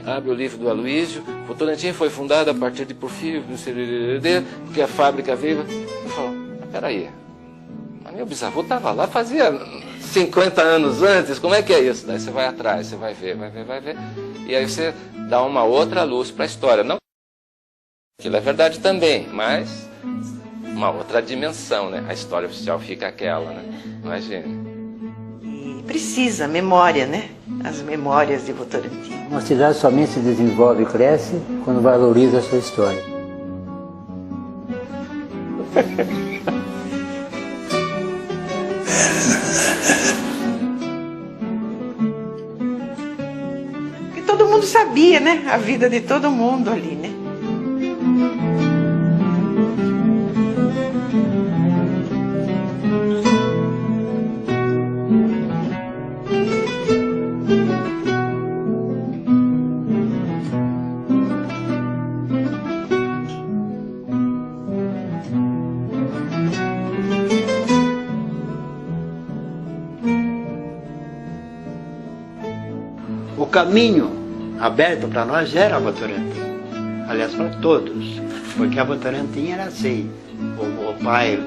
abre o livro do Aloísio, Votorantim foi fundada a partir de Porfírio, porque a fábrica veio. Eu falo, peraí, mas meu bisavô estava lá, fazia 50 anos antes, como é que é isso? Daí você vai atrás, você vai ver, e aí você dá uma outra luz para a história. Não, aquilo é verdade também, mas uma outra dimensão, né? A história oficial fica aquela, né? Imagine. E precisa, memória, né? As memórias de Votorantim. Uma cidade somente se desenvolve e cresce quando valoriza a sua história. Porque todo mundo sabia, né? A vida de todo mundo ali, né? O caminho aberto para nós era a Votorantim, aliás, para todos, porque a Votorantim era assim.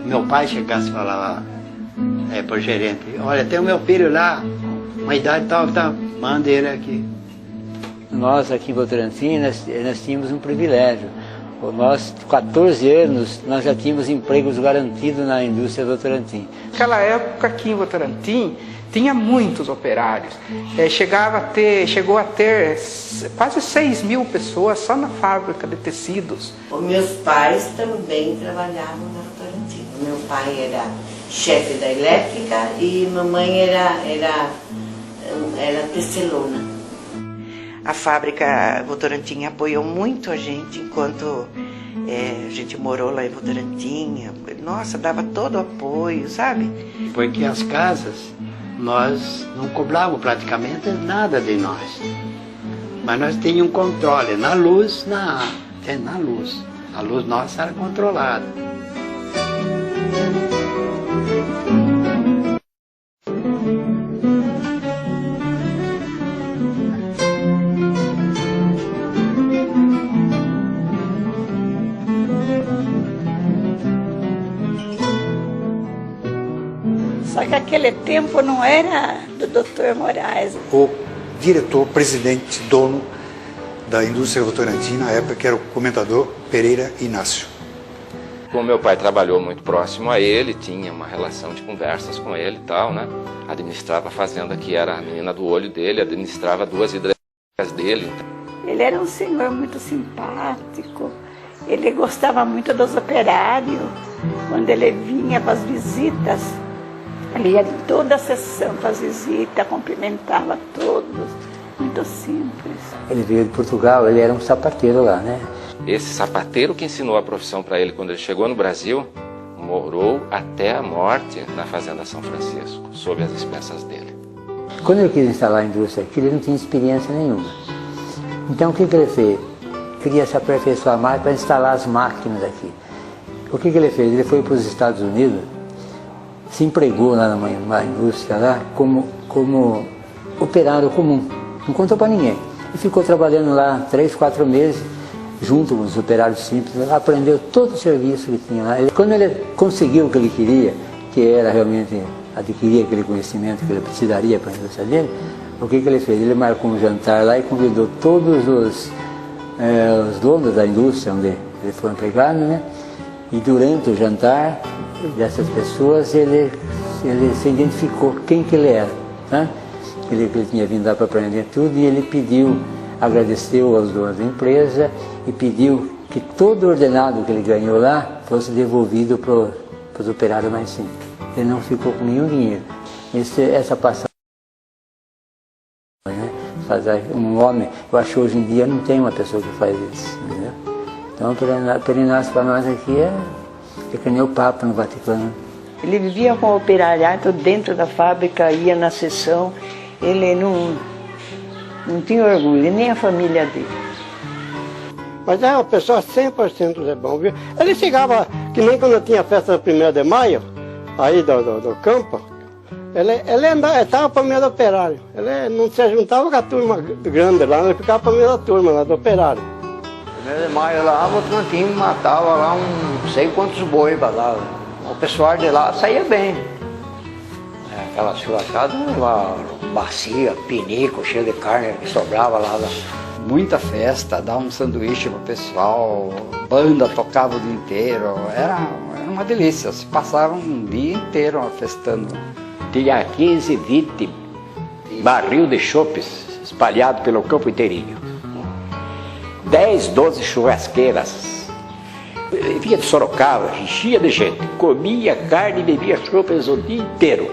Meu pai chegasse e falava para o gerente, olha, tem o meu filho lá, uma idade tal, manda ele aqui. Nós aqui em Votorantim, nós tínhamos um privilégio. Nós, 14 anos, nós já tínhamos empregos garantidos na indústria Votorantim. Naquela época aqui em Votorantim, tinha muitos operários. Chegou a ter quase 6.000 pessoas só na fábrica de tecidos. Os meus pais também trabalhavam na Votorantim. Meu pai era chefe da elétrica e mamãe era tecelona. A fábrica Votorantim apoiou muito a gente enquanto a gente morou lá em Votorantim. Nossa, dava todo o apoio, sabe? Porque as casas, nós não cobrávamos praticamente nada de nós. Mas nós tínhamos um controle na luz, na luz. A luz nossa era controlada. Só que aquele tempo não era do Dr. Moraes. O diretor, presidente, dono da indústria Votorantim, na época, que era o comentador Pereira Inácio. Como meu pai trabalhou muito próximo a ele, tinha uma relação de conversas com ele e tal, né? Administrava a fazenda que era a menina do olho dele, administrava 2 hidrelétricas dele. Ele era um senhor muito simpático, ele gostava muito dos operários. Quando ele vinha para as visitas, ele ia em toda a sessão para as visitas, cumprimentava todos, muito simples. Ele veio de Portugal, ele era um sapateiro lá, né? Esse sapateiro que ensinou a profissão para ele quando ele chegou no Brasil, morou até a morte na Fazenda São Francisco, sob as expensas dele. Quando ele quis instalar a indústria aqui, ele não tinha experiência nenhuma. Então o que ele fez? Queria se aperfeiçoar mais para instalar as máquinas aqui. O que ele fez? Ele foi para os Estados Unidos, se empregou lá numa indústria lá como operário comum, não contou para ninguém. E ficou trabalhando lá 3, 4 meses, junto com os operários simples, aprendeu todo o serviço que tinha lá. Quando ele conseguiu o que ele queria, que era realmente adquirir aquele conhecimento que ele precisaria para a indústria dele, o que ele fez? Ele marcou um jantar lá e convidou todos os donos da indústria onde ele foi empregado, né? E durante o jantar dessas pessoas, ele se identificou quem que ele era, né? Ele tinha vindo lá para aprender tudo e ele pediu, agradeceu aos donos da empresa e pediu que todo o ordenado que ele ganhou lá fosse devolvido para os operários mais simples. Ele não ficou com nenhum dinheiro. Essa passagem, né? Um homem, eu acho que hoje em dia não tem uma pessoa que faz isso, entendeu? Então, para Inácio, para nós aqui é que nem o Papa no Vaticano. Ele vivia com o operariado dentro da fábrica, ia na sessão. Ele não tinha orgulho, nem a família dele. Mas é uma pessoa 100% bom, viu? Ele chegava, que nem quando tinha a festa do 1º de maio, aí do campo, Ele estava para o meio do operário. Ele não se juntava com a turma grande lá, ele ficava para o meio da turma lá do operário. No maio lá, o Votorantim matava lá não sei quantos boi lá. O pessoal de lá saía bem. Aquela churrascada, uma bacia, pinico, cheio de carne que sobrava lá. Muita festa, dava um sanduíche pro pessoal, banda tocava o dia inteiro. Era uma delícia, se passava um dia inteiro festando. Tinha 15, 20 barril de chopes espalhados pelo campo inteirinho. 10, 12 churrasqueiras. Vinha de Sorocaba, enchia de gente. Comia carne e bebia chopes o dia inteiro.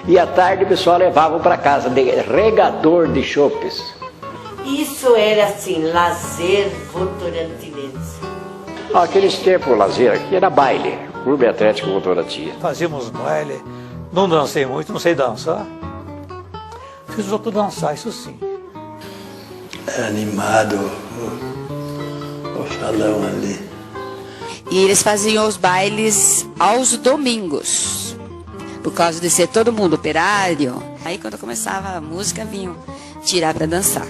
E à tarde o pessoal levava para casa de regador de chopes. Isso era assim, lazer votorantinense. Aqueles tempos, o lazer aqui era baile, Clube Atlético Votorantim. Fazíamos baile, não dancei muito, não sei dançar. Fiz os outros dançar, isso sim. Era animado o salão ali. E eles faziam os bailes aos domingos, por causa de ser todo mundo operário. Aí quando começava a música, vinham tirar para dançar.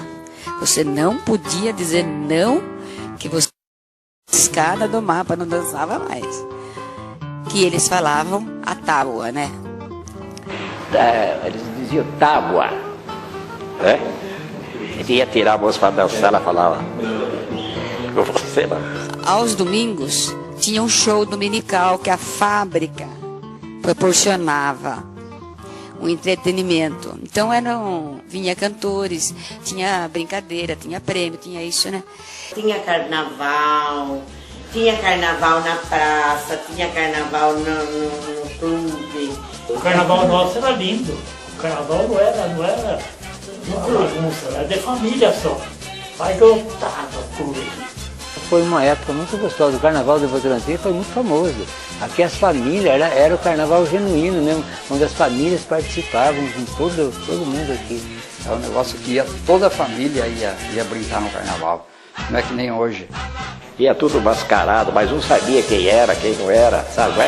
Você não podia dizer não, que você escada do mapa não dançava mais. Que eles falavam a tábua, né? Eles diziam tábua, né? Ele ia tirar a moça para dançar, ela falava. Você não. Aos domingos tinha um show dominical que a fábrica proporcionava um entretenimento. Então vinha cantores, tinha brincadeira, tinha prêmio, tinha isso, né? Tinha carnaval na praça, tinha carnaval no clube. O carnaval nosso era lindo. O carnaval não era uma bagunça, era de família só. Mas lotava o clube. Foi uma época muito gostosa. O carnaval de Votorantim foi muito famoso. Aqui as famílias, era o carnaval genuíno mesmo, onde as famílias participavam, com todo mundo aqui. É um negócio que toda a família ia brincar no carnaval. Não é que nem hoje. Ia tudo mascarado, mas um sabia quem era, quem não era, sabe?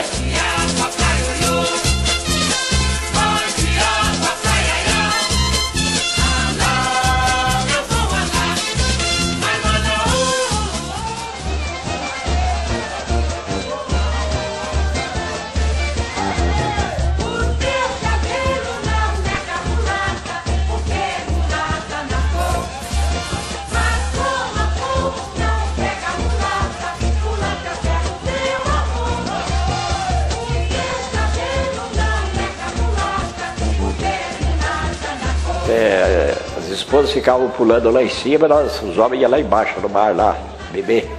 As esposas ficavam pulando lá em cima, os homens iam lá embaixo no mar, lá, beber.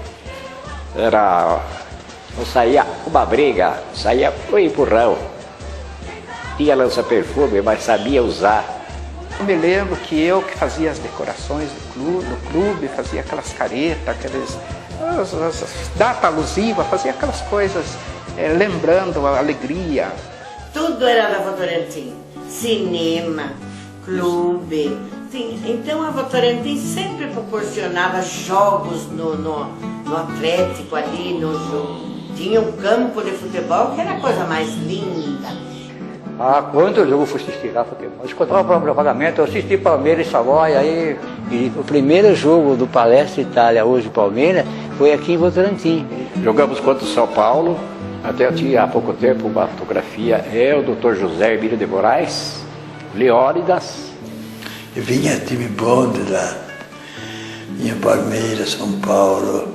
Não saía uma briga, saía um empurrão. Tinha lança-perfume, mas sabia usar. Eu me lembro que eu que fazia as decorações do clube, fazia aquelas caretas, as data alusiva, fazia aquelas coisas lembrando a alegria. Tudo era da Votorantim. Cinema, clube. Então a Votorantim sempre proporcionava jogos no Atlético ali, no jogo. Tinha um campo de futebol que era a coisa mais linda. Quando eu fui assistir lá futebol? Eu escutava o pagamento, eu assisti Palmeiras e Savoia, aí... E o primeiro jogo do Palestra Itália, hoje Palmeiras, foi aqui em Votorantim. Jogamos contra o São Paulo, até eu tinha há pouco tempo uma fotografia, o Dr. José Emílio de Moraes, Leônidas. E vinha time bom de lá, vinha Palmeiras, São Paulo,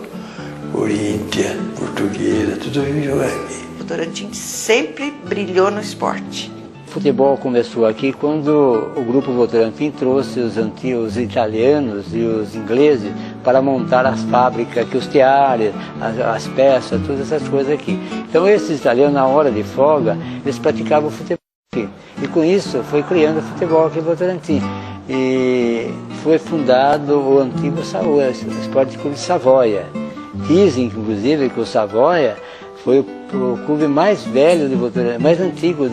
Corinthians, Portuguesa, tudo vinha jogar aqui. Votorantim sempre brilhou no esporte. O futebol começou aqui quando o grupo Votorantim trouxe os italianos e os ingleses para montar as fábricas, que os teares, as peças, todas essas coisas aqui. Então esses italianos, na hora de folga, eles praticavam futebol aqui. E com isso foi criando o futebol aqui em Votorantim. E foi fundado o antigo Esporte Clube Savoia. Dizem, inclusive, que o Savoia foi o clube mais velho de Votorantim, mais antigo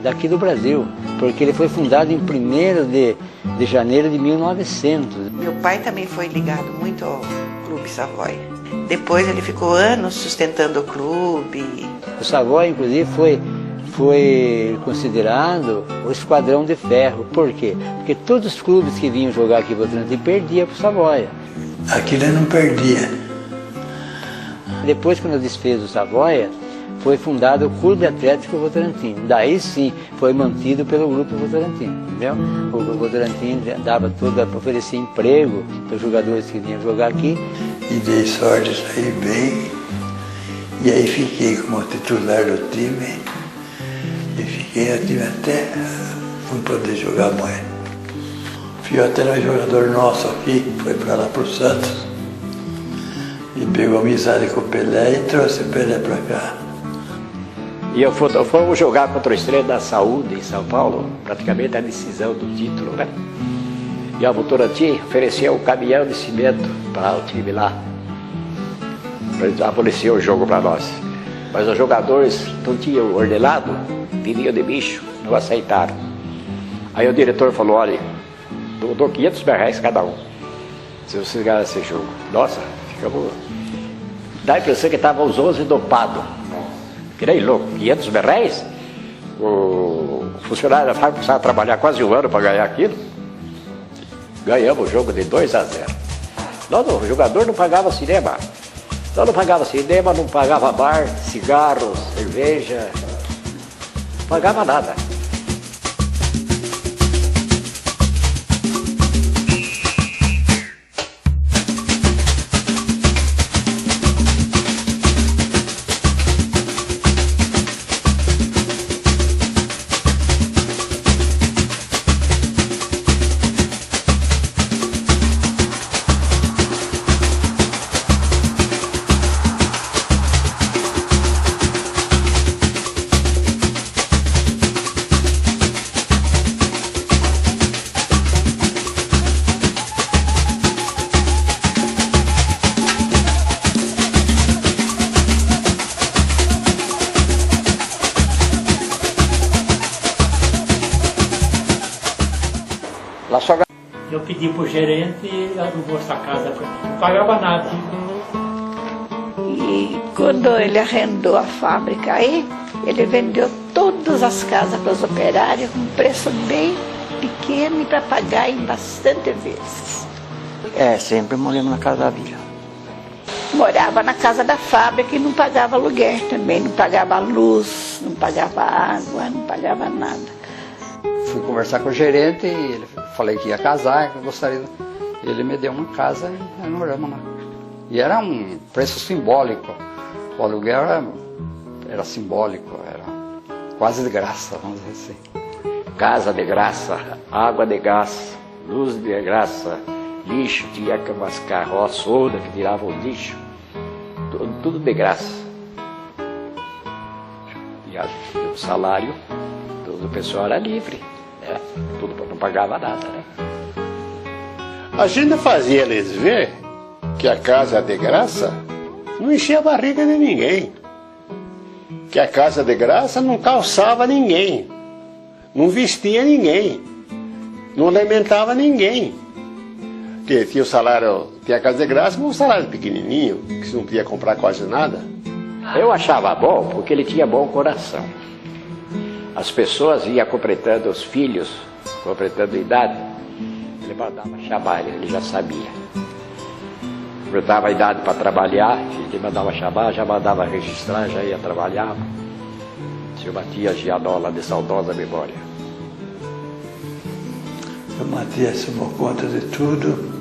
daqui do Brasil, porque ele foi fundado em 1º de janeiro de 1900. Meu pai também foi ligado muito ao Clube Savoia. Depois ele ficou anos sustentando o clube. O Savoia, inclusive, foi considerado o esquadrão de ferro. Por quê? Porque todos os clubes que vinham jogar aqui em Votorantim perdiam para o Savoia. Aqui ele não perdia. Depois, quando desfez o Savoia, foi fundado o Clube Atlético Votorantim. Daí sim, foi mantido pelo Grupo Votorantim, entendeu? O Votorantim oferecia emprego para os jogadores que vinham jogar aqui. E dei sorte de sair bem. E aí fiquei como titular do time. E fiquei no time até fui poder jogar mais. Fio até era jogador nosso aqui, foi para lá para o Santos. E pegou amizade com o Pelé e trouxe o Pelé para cá. E fomos jogar contra o Estrela da Saúde em São Paulo, praticamente a decisão do título, né? E a Votorantim ofereceu um caminhão de cimento para o time lá, para abolir o jogo para nós. Mas os jogadores não tinham ordenado, viviam de bicho, não aceitaram. Aí o diretor falou, olha, eu dou 500 mil reais cada um, se vocês ganharem esse jogo. Nossa, ficamos... Dá a impressão que estavam os 11 dopados. Que nem louco, 500 mil reais? O funcionário da fábrica precisava trabalhar quase um ano para ganhar aquilo. Ganhamos o jogo de 2-0. Nós, o jogador não pagava cinema. Nós não pagava cinema, não pagava bar, cigarros, cerveja. Não pagava nada. Eu pedi para o gerente e ele alugou essa casa para mim. Não pagava nada. E quando ele arrendou a fábrica aí, ele vendeu todas as casas para os operários com preço bem pequeno e para pagar em bastante vezes. Sempre moramos na casa da vila. Morava na casa da fábrica e não pagava aluguel também, não pagava luz, não pagava água, não pagava nada. Fui conversar com o gerente e ele falei que ia casar, que eu gostaria. Ele me deu uma casa e nós moramos lá. E era um preço simbólico. O aluguel era simbólico, era quase de graça, vamos dizer assim. Casa de graça, água de gás, luz de graça, lixo, tinha umas carroças que tiravam o lixo, tudo de graça. E o salário do pessoal era livre. Tudo não pagava nada, né? A gente fazia eles ver que a casa de graça não enchia a barriga de ninguém, que a casa de graça não calçava ninguém, não vestia ninguém, não alimentava ninguém, porque tinha o salário, tinha a casa de graça, mas um salário pequenininho, que você não podia comprar quase nada. Eu achava bom porque ele tinha bom coração. As pessoas iam completando, os filhos, completando idade, ele mandava chamar, ele já sabia. Completava a idade para trabalhar, ele mandava chamar, já mandava registrar, já ia trabalhar. Seu Matias Gianola, de saudosa memória. O Matias tomou conta de tudo,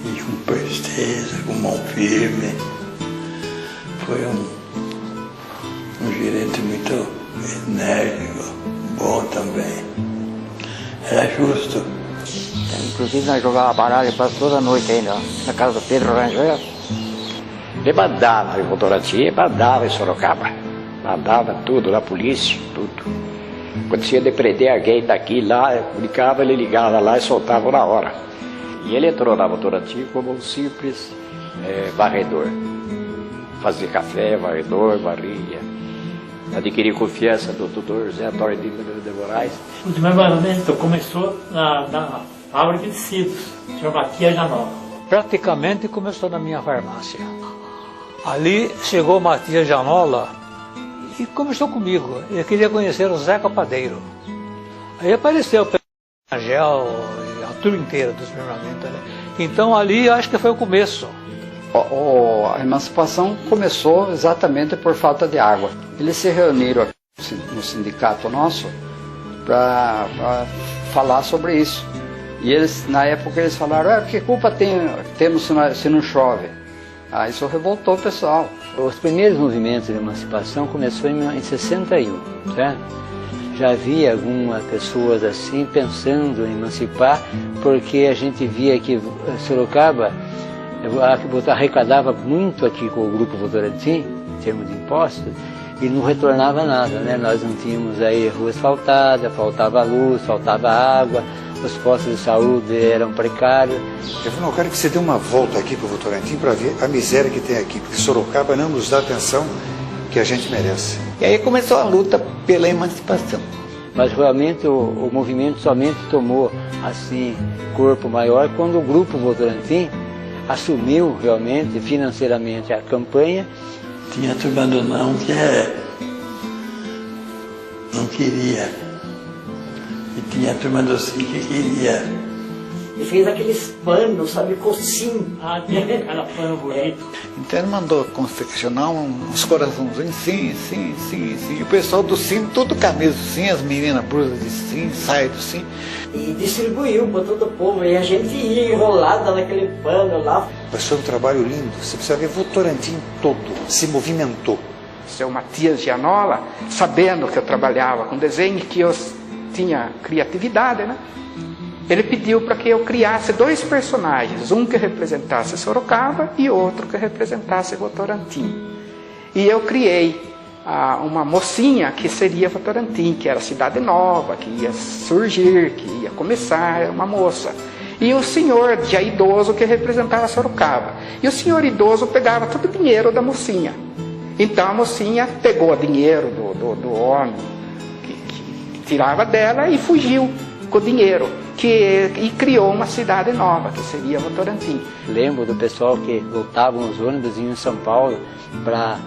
e com presteza, com mão firme. Foi um gerente muito enérgico, bom também. Era justo. Inclusive nós jogávamos baralho quase toda noite ainda, na casa do Pedro Rangel. Ele mandava em Votorantim, mandava em Sorocaba. Mandava tudo na polícia, tudo. Quando tinha de prender alguém daqui, lá, comunicava, ele ligava lá e soltava na hora. E ele entrou na Votorantim como um simples varredor. Fazia café, varredor, varria. Adquirir confiança do doutor José Antônio de Moraes. O desmembramento começou na fábrica de tecidos, Sr. Matias Gianola. Praticamente começou na minha farmácia. Ali chegou Matias Gianola e conversou comigo. Ele queria conhecer o Zeca Padeiro. Aí apareceu o Angel, a turma inteira do desmembramento, né? Então ali eu acho que foi o começo. A emancipação começou exatamente por falta de água. Eles se reuniram aqui no sindicato nosso para falar sobre isso. E eles, na época, eles falaram, que culpa temos se não chove? Aí isso revoltou o pessoal. Os primeiros movimentos de emancipação começou em 61, certo? Já havia algumas pessoas assim pensando em emancipar, porque a gente via que Sorocaba arrecadava muito aqui com o Grupo Votorantim, em termos de impostos, e não retornava nada, né? Nós não tínhamos aí rua asfaltada, faltava luz, faltava água, os postos de saúde eram precários. Eu quero que você dê uma volta aqui para o Votorantim para ver a miséria que tem aqui, porque Sorocaba não nos dá atenção que a gente merece. E aí começou a luta pela emancipação. Mas realmente o movimento somente tomou assim corpo maior quando o Grupo Votorantim assumiu realmente financeiramente a campanha. Tinha a turma do não que não queria. E tinha a turma do sim que queria. E fez aqueles panos, sabe, cocinho. Aquela pano bonito. Então ele mandou confeccionar uns coraçãozinhos, sim. E o pessoal do sim, tudo camisa sim, as meninas blusas de sim, saia do sim. E distribuiu para todo o povo. E a gente ia enrolada naquele pano lá. Mas foi um trabalho lindo. Você precisa ver, Votorantim todo se movimentou. Seu Matias Gianola, sabendo que eu trabalhava com desenho, que eu tinha criatividade, né? Ele pediu para que eu criasse 2 personagens, um que representasse Sorocaba e outro que representasse Votorantim. E eu criei uma mocinha que seria Votorantim, que era Cidade Nova, que ia surgir, que ia começar, era uma moça. E o senhor já idoso que representava Sorocaba. E o senhor idoso pegava todo o dinheiro da mocinha. Então a mocinha pegou o dinheiro do homem que tirava dela e fugiu com o dinheiro. E criou uma cidade nova, que seria Votorantim. Lembro do pessoal que voltavam os ônibus em São Paulo para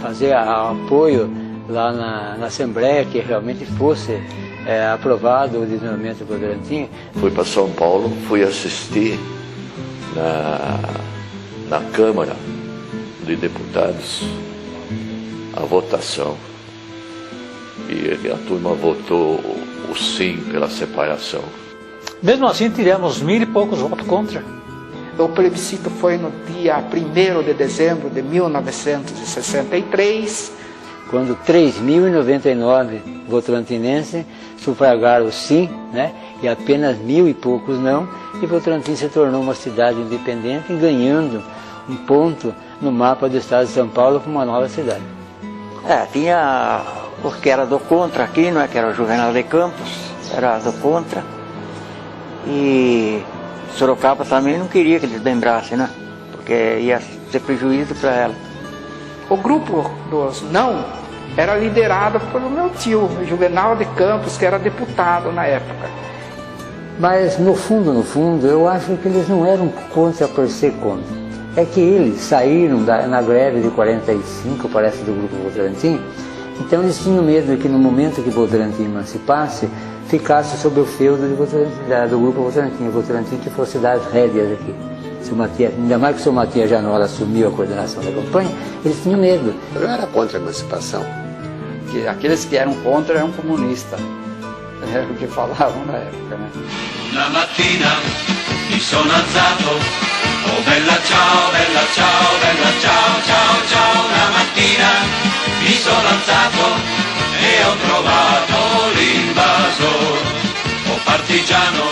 fazer apoio lá na Assembleia, que realmente fosse aprovado o desmembramento do Votorantim. Fui para São Paulo, fui assistir na Câmara de Deputados a votação. E a turma votou o sim pela separação. Mesmo assim, tivemos 1000 e poucos votos contra. O plebiscito foi no dia 1º de dezembro de 1963. Quando 3.099 votorantinenses sufragaram o sim, né? E apenas 1000 e poucos não, e Votorantim se tornou uma cidade independente, ganhando um ponto no mapa do estado de São Paulo como uma nova cidade. Tinha porque era do contra aqui, não é? Que era o Juvenal de Campos, era do contra. E Sorocaba também não queria que eles lembrassem, né? Porque ia ser prejuízo para ela. O grupo dos não era liderado pelo meu tio, Juvenal de Campos, que era deputado na época. Mas no fundo, eu acho que eles não eram contra por ser contra. É que eles saíram na greve de 45, parece, do Grupo Votorantim. Então eles tinham medo que no momento que Votorantim emancipasse, ficasse sob o feudo do Grupo Votorantim. O Votorantim que fosse dar as rédeas aqui. Ainda mais que o seu Matias Gianola assumiu a coordenação da campanha, eles tinham medo. Eu era contra a emancipação. Que aqueles que eram contra eram comunistas. Era o que falavam na época, né? Una mattina mi sono alzato, oh bella ciao, bella ciao, bella ciao, ciao, ciao. Una mattina mi sono alzato e ho trovato l'invasor. Oh partigiano,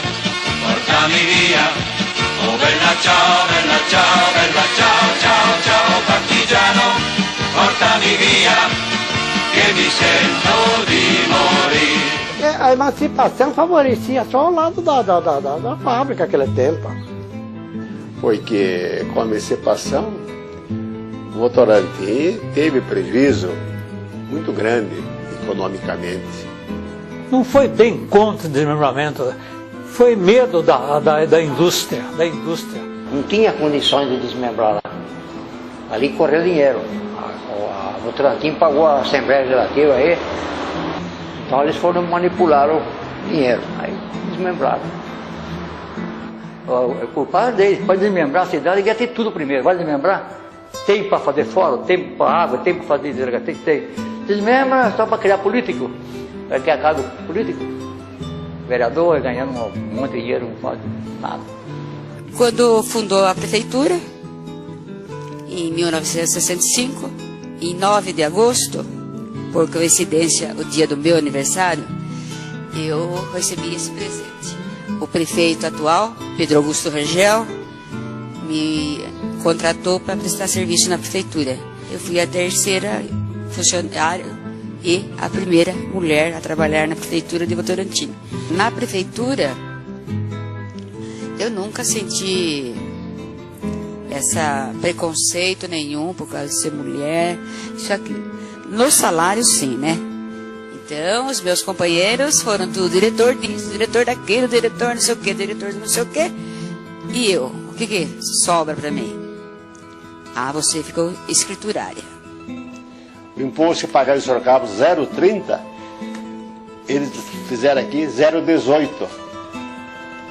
portami via, oh bella ciao, bella ciao, bella ciao, ciao, ciao. Oh partigiano, portami via, che mi sento di morire. A emancipação favorecia só o lado da fábrica naquele tempo. Foi que com a emancipação, o Votorantim teve prejuízo muito grande economicamente. Não foi bem contra o desmembramento, foi medo da indústria. Não tinha condições de desmembrar lá. Ali correu dinheiro. a Votorantim pagou a Assembleia Legislativa aí, então eles foram manipular o dinheiro, aí desmembraram. É culpado deles, pode desmembrar a cidade, ia ter tudo primeiro, vai desmembrar? Tem para fazer fórum, tem para água, tem para fazer delegacia, tem. Desmembra só para criar político, vai criar cargo político. Vereador ganhando um monte de dinheiro, não faz nada. Quando fundou a prefeitura, em 1965, em 9 de agosto, por coincidência, o dia do meu aniversário, eu recebi esse presente. O prefeito atual, Pedro Augusto Rangel, me contratou para prestar serviço na prefeitura. Eu fui a terceira funcionária e a primeira mulher a trabalhar na prefeitura de Votorantim. Na prefeitura, eu nunca senti preconceito nenhum por causa de ser mulher. Isso aqui. No salário, sim, né? Então, os meus companheiros foram do diretor disso, diretor daquilo, diretor não sei o quê, diretor não sei o quê. E eu, o que sobra para mim? Ah, você ficou escriturária. O imposto que pagaram em Sorocaba 0,30, eles fizeram aqui 0,18.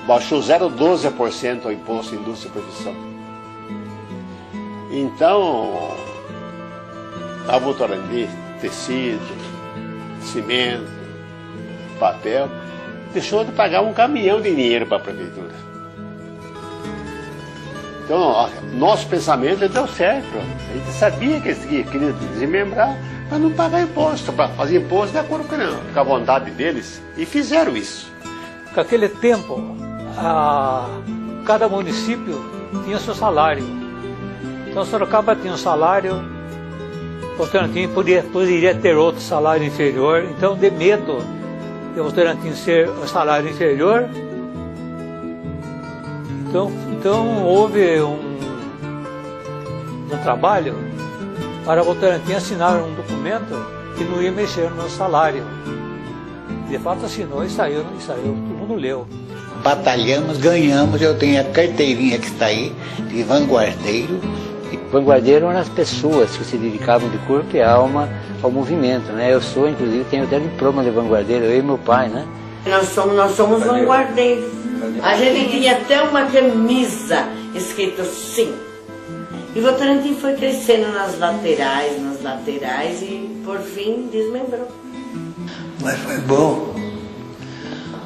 Baixou 0,12% o imposto em indústria e profissão. Então, a Votorantim, tecido, cimento, papel, deixou de pagar um caminhão de dinheiro para a prefeitura. Então, nosso pensamento deu certo. A gente sabia que eles queriam desmembrar para não pagar imposto, para fazer imposto de acordo com a vontade deles. E fizeram isso. Naquele tempo, cada município tinha seu salário. Então, Sorocaba tinha um salário, Votorantim poderia ter outro salário inferior. Então, de medo de Votorantim ser o salário inferior, então houve um trabalho para Votorantim assinar um documento que não ia mexer no meu salário. De fato assinou e saiu, todo mundo leu. Batalhamos, ganhamos, eu tenho a carteirinha que está aí, de vanguardeiro. Vanguardeiro eram as pessoas que se dedicavam de corpo e alma ao movimento, né? Eu sou, inclusive, tenho até diploma de vanguardeiro, eu e meu pai, né? Nós somos vanguardeiros. A gente tinha até uma camisa escrito sim. E Votorantim foi crescendo nas laterais e por fim desmembrou. Mas foi bom.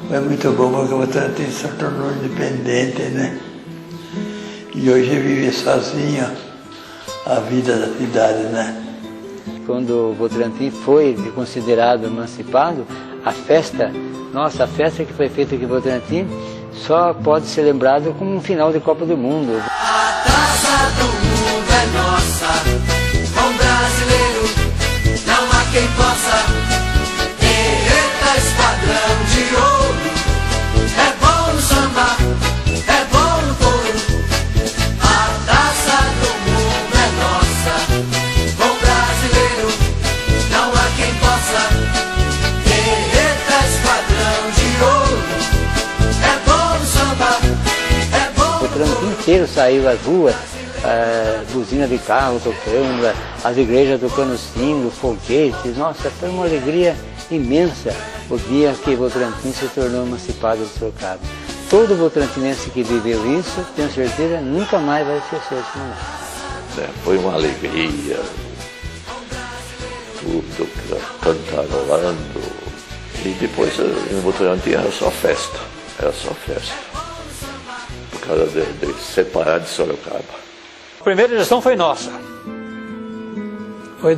Foi muito bom porque o Votorantim se tornou independente, né? E hoje vive sozinho a vida da cidade, né? Quando o Votorantim foi considerado emancipado, a festa que foi feita aqui em Votorantim só pode ser lembrada como um final de Copa do Mundo. A taça do mundo é nossa, com brasileiro não há quem possa. Eita, esquadrão de ouro, é bom no samba, é bom no couro. A taça do mundo é nossa, com brasileiro não há quem possa. Eita, esquadrão de ouro, é bom no samba, é bom no couro. O Votorantim inteiro saiu às ruas, buzina de carro tocando, as igrejas tocando sino, foguetes. Nossa, foi uma alegria imensa o dia que Votorantim se tornou emancipado de Sorocaba. Todo votorantinense que viveu isso, tenho certeza, nunca mais vai esquecer esse momento. Foi uma alegria, tudo cantarolando. E depois em Votorantim era só festa, por causa de separar de Sorocaba. A primeira gestão foi nossa, foi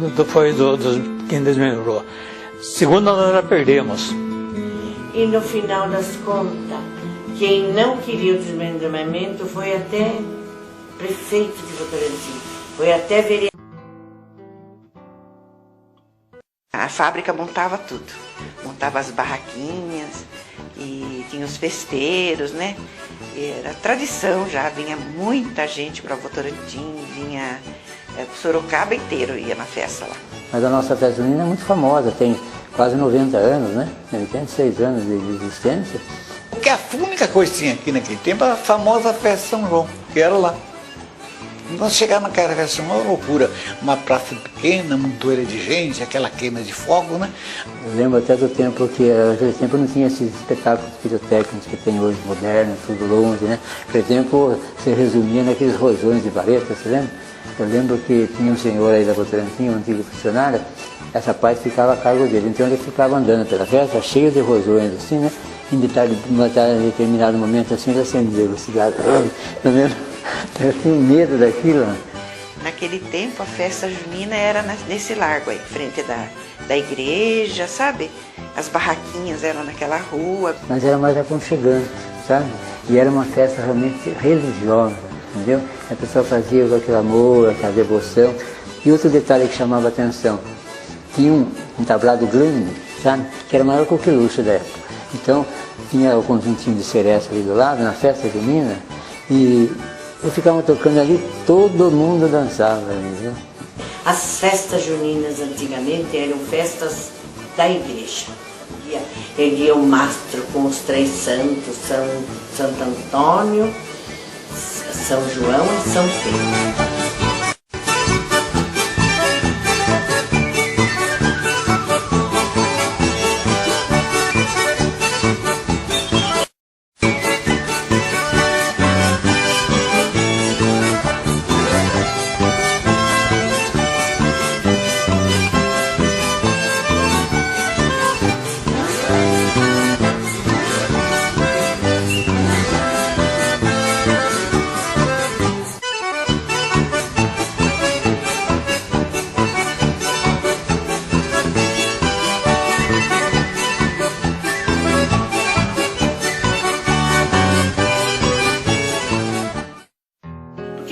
quem desmembrou. Segunda nós já perdemos. E no final das contas, quem não queria o desmembramento foi até prefeito de Votorantim, foi até vereador. A fábrica montava tudo, montava as barraquinhas e tinha os festeiros, né? E era tradição já, vinha muita gente para Votorantim, vinha Sorocaba inteiro ia na festa lá. Mas a nossa festa junina é muito famosa, tem quase 90 anos, né? 86 anos de existência. Porque a única coisa que tinha aqui naquele tempo era a famosa festa São João, que era lá. Nós chegávamos naquela festa, uma loucura, uma praça pequena, montoeira de gente, aquela queima de fogo, né? Eu lembro até do tempo que, naquele tempo não tinha esses espetáculos pirotécnicos que tem hoje, modernos, tudo longe, né? Por exemplo, você resumia naqueles rojões de vareta, você lembra? Eu lembro que tinha um senhor aí da Votorantim, um antigo funcionário, essa parte ficava a cargo dele, então ele ficava andando pela festa, cheio de rojões, assim, né? Em determinado momento, assim, ele acendeu o cigarro. Eu tinha medo daquilo. Naquele tempo, a festa junina era nesse largo aí, frente da igreja, sabe? As barraquinhas eram naquela rua. Mas era mais aconchegante, sabe? E era uma festa realmente religiosa, entendeu? A pessoa fazia com aquele amor, aquela devoção. E outro detalhe que chamava a atenção, tinha um tablado grande, sabe? Que era maior que o quiluxo da época. Então, tinha o conjuntinho de seresta ali do lado, na festa junina, e eu ficava tocando ali, todo mundo dançava ali, viu? As festas juninas antigamente eram festas da igreja. Ele ia o mastro com os 3 santos, Santo Antônio, São João e São Pedro.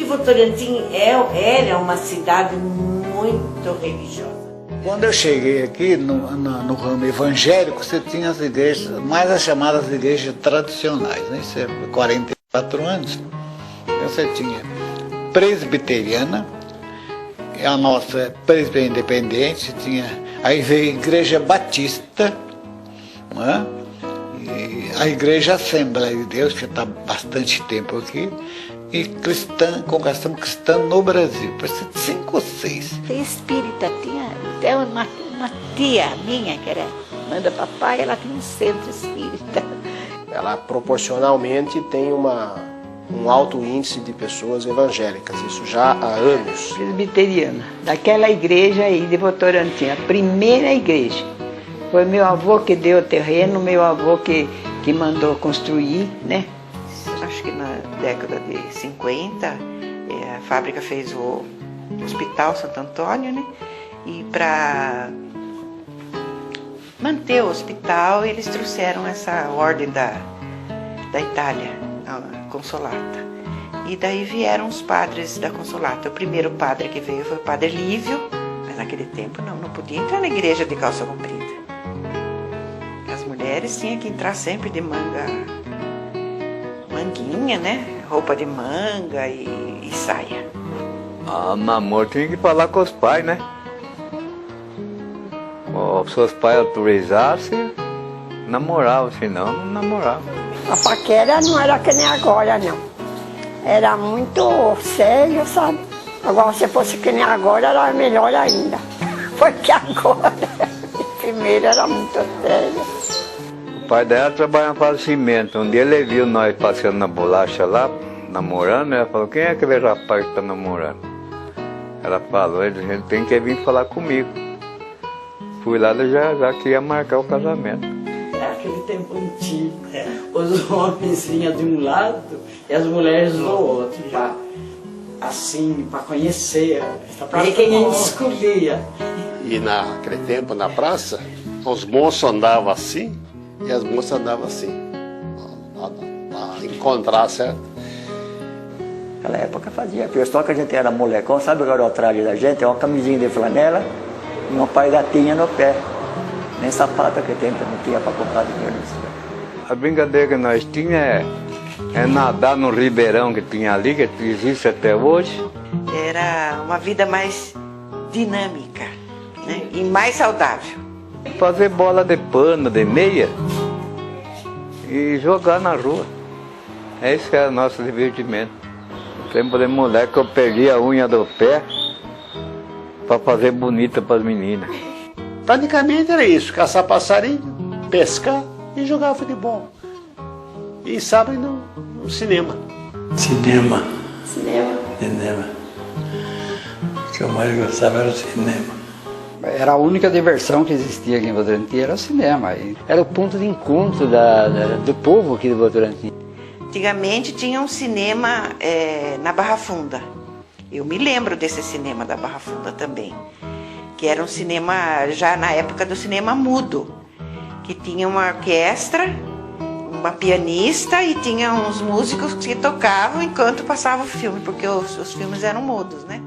Votorantim era uma cidade muito religiosa. Quando eu cheguei aqui no ramo evangélico, você tinha as igrejas, mais as chamadas igrejas tradicionais, né? Isso é 44 anos. Então você tinha presbiteriana, a nossa presbiteriana independente, aí veio a igreja batista, né? E a igreja Assembleia de Deus, que está há bastante tempo aqui, e congregação cristã no Brasil, parece 5 ou 6. Tem espírita, tinha até uma tia minha, que era mãe do papai, ela tinha um centro espírita. Ela proporcionalmente tem um alto índice de pessoas evangélicas, isso já há anos. Presbiteriana, daquela igreja aí de Votorantim, a primeira igreja. Foi meu avô que deu o terreno, meu avô que mandou construir, né? Acho que na década de 50, a fábrica fez o Hospital Santo Antônio, né? E para manter o hospital, eles trouxeram essa ordem da Itália, a Consolata. E daí vieram os padres da Consolata. O primeiro padre que veio foi o padre Lívio, mas naquele tempo não podia entrar na igreja de calça comprida. As mulheres tinham que entrar sempre de manguinha, né? Roupa de manga e saia. Ah, namoro tinha que falar com os pais, né? Se os pais autorizassem, namoravam, senão não namoravam. A paquera não era que nem agora, não. Era muito sério, sabe? Agora, se fosse que nem agora, era melhor ainda. Porque agora, primeiro era muito sério. O pai dela trabalhava para cimento. Um dia ele viu nós passeando na bolacha lá, namorando, ela falou, quem é aquele rapaz que está namorando? Ela falou, ele tem que vir falar comigo. Fui lá, já queria marcar o casamento. É aquele tempo antigo. Os homens vinham de um lado e as mulheres do outro. Assim, para conhecer, para ver quem a gente escolhia. E naquele tempo, na praça, os moços andavam assim e as moças andavam assim. Para encontrar, certo? Naquela época fazia. Pessoal que a gente era molecão, sabe o garoto atrás da gente? É uma camisinha de flanela e um pai gatinha no pé. Nem sapato que tempo não tinha para comprar dinheiro. A brincadeira que nós tínhamos é nadar no ribeirão que tinha ali, que existe até hoje. Era uma vida mais dinâmica, né? E mais saudável. Fazer bola de pano, de meia e jogar na rua. Esse era o nosso divertimento. tempo de moleque eu perdi a unha do pé para fazer bonita para as meninas. Praticamente era isso, caçar passarinho, pescar e jogar futebol. E sábado no cinema. Cinema. Cinema. Cinema. O que eu mais gostava era o cinema. Era a única diversão que existia aqui em Votorantim, era o cinema. Era o ponto de encontro do povo aqui de Votorantim. Antigamente tinha um cinema na Barra Funda. Eu me lembro desse cinema da Barra Funda também. Que era um cinema, já na época do cinema mudo. Que tinha uma orquestra, uma pianista e tinha uns músicos que tocavam enquanto passava o filme. Porque os filmes eram mudos, né?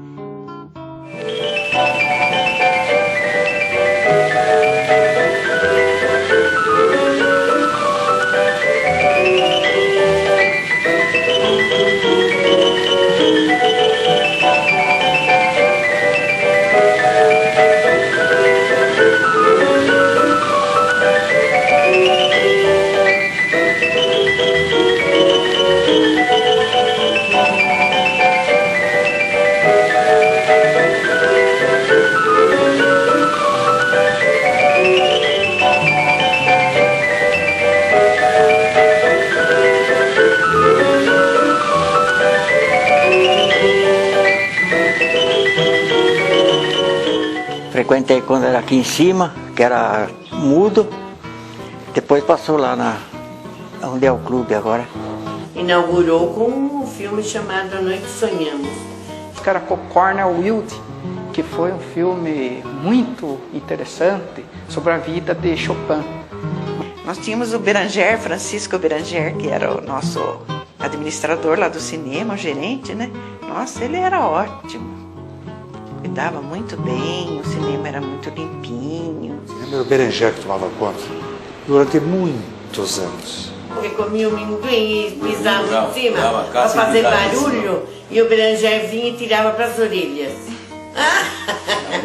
Frequentei quando era aqui em cima, que era mudo. Depois passou lá onde é o clube agora. Inaugurou com um filme chamado A Noite Sonhamos. Que era com Cornel Wilde, que foi um filme muito interessante sobre a vida de Chopin. Nós tínhamos o Beranger, Francisco Beranger, que era o nosso administrador lá do cinema, o gerente, né? Nossa, ele era ótimo. Cuidava muito bem, o cinema era muito limpinho. Era o Beranger que tomava conta durante muitos anos. Porque comia o amendoim e pisava em cima para fazer barulho, e o Beranger vinha e tirava para as orelhas.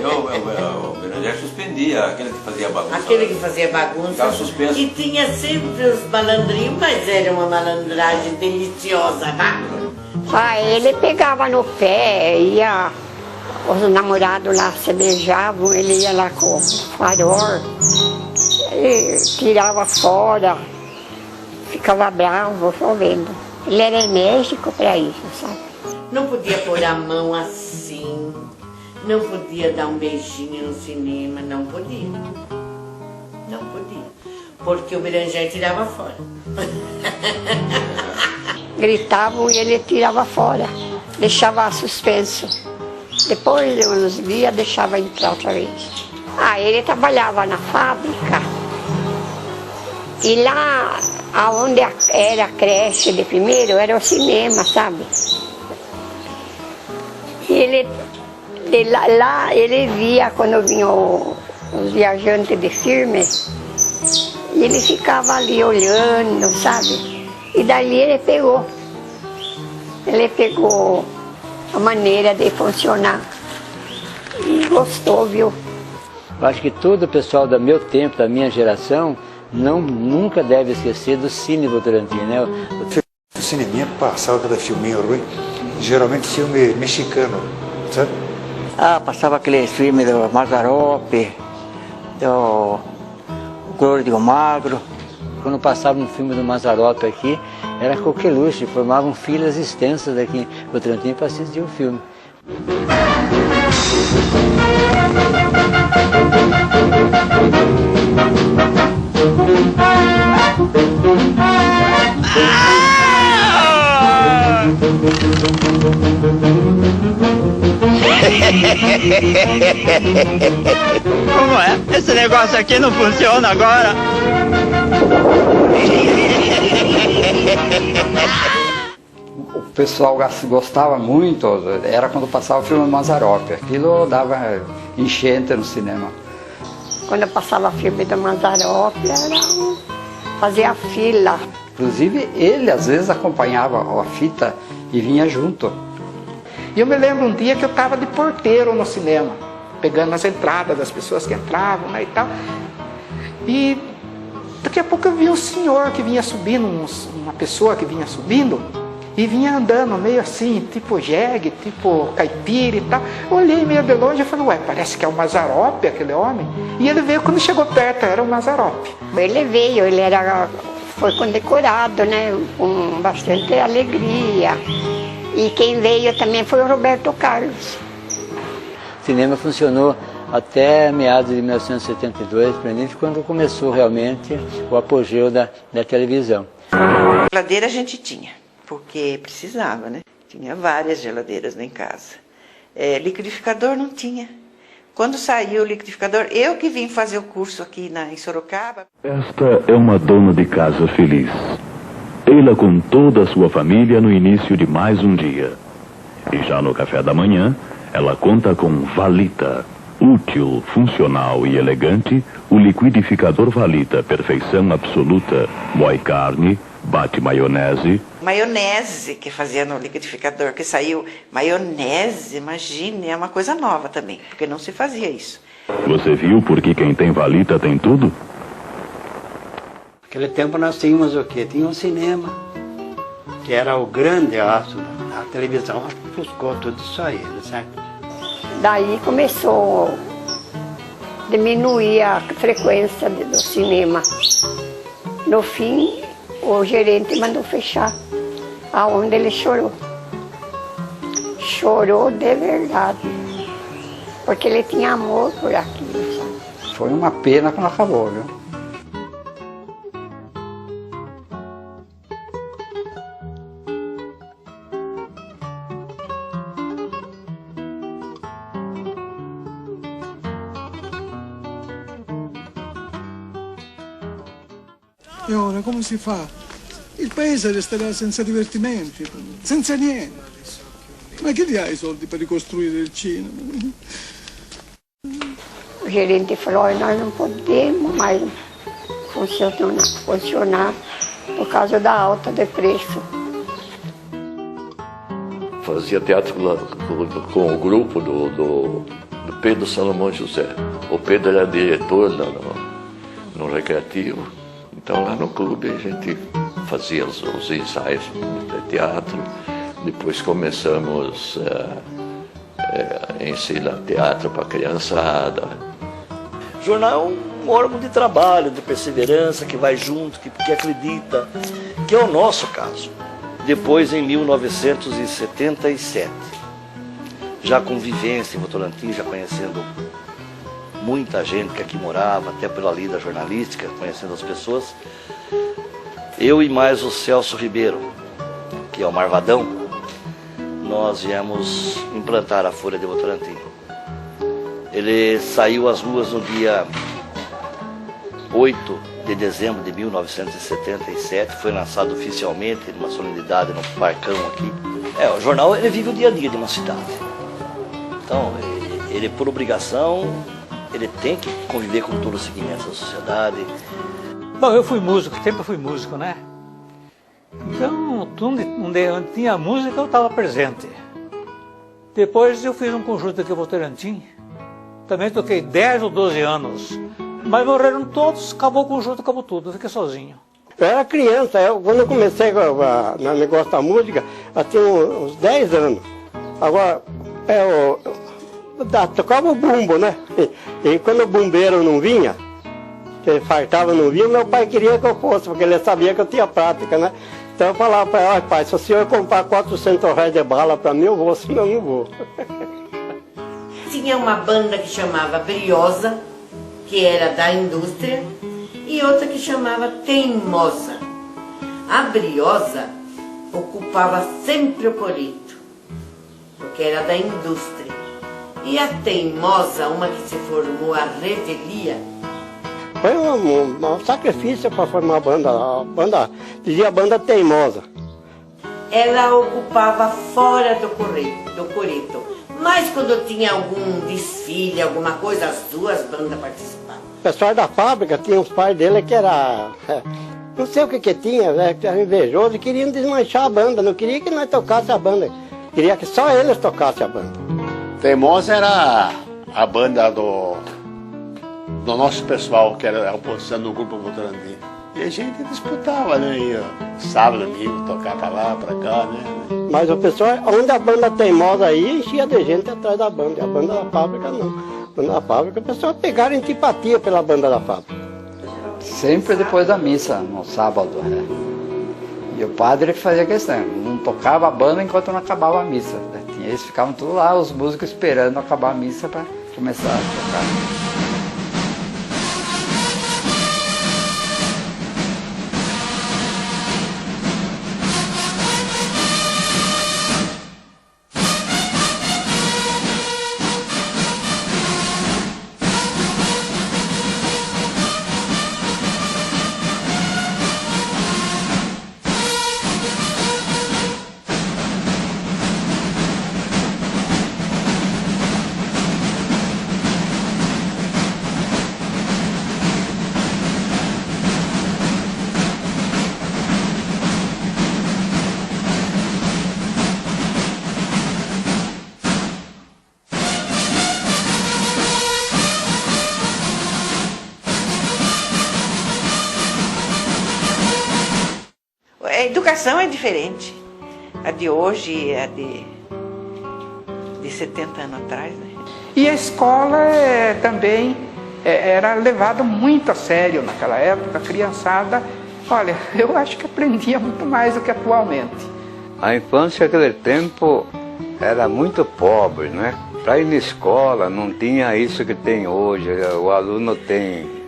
O Beranger suspendia aquele que fazia bagunça. Aquele que fazia bagunça. Ficava suspenso. E tinha sempre os malandrinhos, mas era uma malandragem deliciosa, Ele pegava no pé, os namorados lá se beijavam, ele ia lá com o farol, tirava fora, ficava bravo, só vendo. Ele era enérgico para isso, sabe? Não podia pôr a mão assim, não podia dar um beijinho no cinema, não podia. Não podia, porque o Beranger tirava fora. Gritavam e ele tirava fora, deixava suspenso. Depois de uns dias deixava entrar outra vez. Ele trabalhava na fábrica. E lá onde era a creche de primeiro, era o cinema, sabe? E lá ele via quando vinham os viajantes de filme, e ele ficava ali olhando, sabe? E dali ele pegou a maneira de funcionar e gostou, viu? Eu acho que todo o pessoal do meu tempo, da minha geração, nunca deve esquecer do Cine Votorantim, né? O cineminha passava cada filminho ruim, geralmente filme mexicano, sabe? Passava aqueles filmes do Mazzaropi, do Gordo e o Magro. Quando passava um filme do Mazzaropi aqui, era coqueluche, formavam filas extensas aqui em Votorantim para assistir o filme. Como é? Esse negócio aqui não funciona agora? O pessoal gostava muito, era quando passava o filme Mazzaropi. Aquilo dava enchente no cinema. Quando passava filme do Mazzaropi, fazia fila. Inclusive, ele às vezes acompanhava a fita e vinha junto. E eu me lembro um dia que eu estava de porteiro no cinema, pegando as entradas das pessoas que entravam, né, e tal. E daqui a pouco eu vi um senhor que vinha subindo, uma pessoa que vinha subindo, e vinha andando meio assim, tipo jegue, tipo caipira e tal. Eu olhei meio de longe e falei, ué, parece que é o Mazzaropi, aquele homem. E ele veio, quando chegou perto, era o Mazzaropi. Ele veio, foi condecorado, né, com bastante alegria. E quem veio também foi o Roberto Carlos. O cinema funcionou até meados de 1972, quando começou realmente o apogeu da televisão. Geladeira a gente tinha, porque precisava, né? Tinha várias geladeiras lá em casa. Liquidificador não tinha. Quando saiu o liquidificador, eu que vim fazer o curso aqui em Sorocaba. Esta é uma dona de casa feliz. Ela com toda a sua família no início de mais um dia. E já no café da manhã, ela conta com Valita. Útil, funcional e elegante, o liquidificador Valita, perfeição absoluta, moe carne, bate maionese. Maionese que fazia no liquidificador, que saiu maionese, imagine, é uma coisa nova também, porque não se fazia isso. Você viu porque quem tem Valita tem tudo? Naquele tempo nós tínhamos o quê? Tinha um cinema, que era o grande aço da televisão, buscou tudo isso aí, certo? Daí começou a diminuir a frequência do cinema. No fim, o gerente mandou fechar, aonde ele chorou. Chorou de verdade, porque ele tinha amor por aquilo, sabe? Foi uma pena quando acabou, viu? E ora come si fa? Il paese resterà senza divertimenti, senza niente. Ma chi li ha i soldi per ricostruire il cinema? O gerente falou, nós não podemos mais funcionar por causa da alta de preço. Fazia teatro com o grupo do Pedro Salomão José. O Pedro era diretor no Recreativo. Então lá no clube a gente fazia os ensaios de teatro, depois começamos a ensinar teatro para a criançada. O jornal é um órgão de trabalho, de perseverança, que vai junto, que acredita, que é o nosso caso. Depois, em 1977, já com vivência em Votorantim, já conhecendo muita gente que aqui morava, até pela lida jornalística, conhecendo as pessoas. Eu e mais o Celso Ribeiro, que é o Marvadão, nós viemos implantar a Folha de Votorantim. Ele saiu às ruas no dia 8 de dezembro de 1977, foi lançado oficialmente numa solenidade no Parcão aqui. O jornal ele vive o dia a dia de uma cidade. Então, ele por obrigação, ele tem que conviver com todos os segmentos da sociedade. Bom, eu fui músico, sempre fui músico, né? Então, onde tinha música, eu estava presente. Depois eu fiz um conjunto aqui em Votorantim. Também toquei 10 ou 12 anos. Mas morreram todos, acabou o conjunto, acabou tudo, eu fiquei sozinho. Eu era criança, quando eu comecei no negócio da música, eu tinha uns 10 anos. Agora, tocava o bumbo, né? E quando o bombeiro não vinha, que fartava não vinha, meu pai queria que eu fosse, porque ele sabia que eu tinha prática, né? Então eu falava para ele, pai, se o senhor comprar 400 reais de bala para mim, eu vou, senão eu não vou. Tinha uma banda que chamava Briosa, que era da indústria, e outra que chamava Teimosa. A Briosa ocupava sempre o corito, porque era da indústria. E a Teimosa, uma que se formou, a Revelia. Foi um sacrifício para formar a banda, dizia a banda Teimosa. Ela ocupava fora do corito. Mas quando tinha algum desfile, alguma coisa, as duas bandas participavam. O pessoal da fábrica tinha uns pais dele que era... não sei o que tinha, né, que era invejoso, e queriam desmanchar a banda, não queria que nós tocasse a banda, queria que só eles tocassem a banda. Teimosa era a banda do nosso pessoal, que era a oposição do Grupo Votorantim. E a gente disputava, né? Ia sábado, domingo, tocar pra lá, pra cá, né? Mas o pessoal, onde a banda teimosa aí, enchia de gente atrás da banda. E a banda da fábrica não. A banda da fábrica, o pessoal pegaram antipatia pela banda da fábrica. Sempre depois da missa, no sábado. Né? E o padre que fazia questão, não tocava a banda enquanto não acabava a missa. Né? Eles ficavam tudo lá, os músicos esperando acabar a missa para começar a tocar. A educação é diferente. A de hoje e a de 70 anos atrás, né? E a escola também era levada muito a sério naquela época. A criançada, olha, eu acho que aprendia muito mais do que atualmente. A infância naquele tempo era muito pobre, né? Para ir na escola não tinha isso que tem hoje. O aluno tem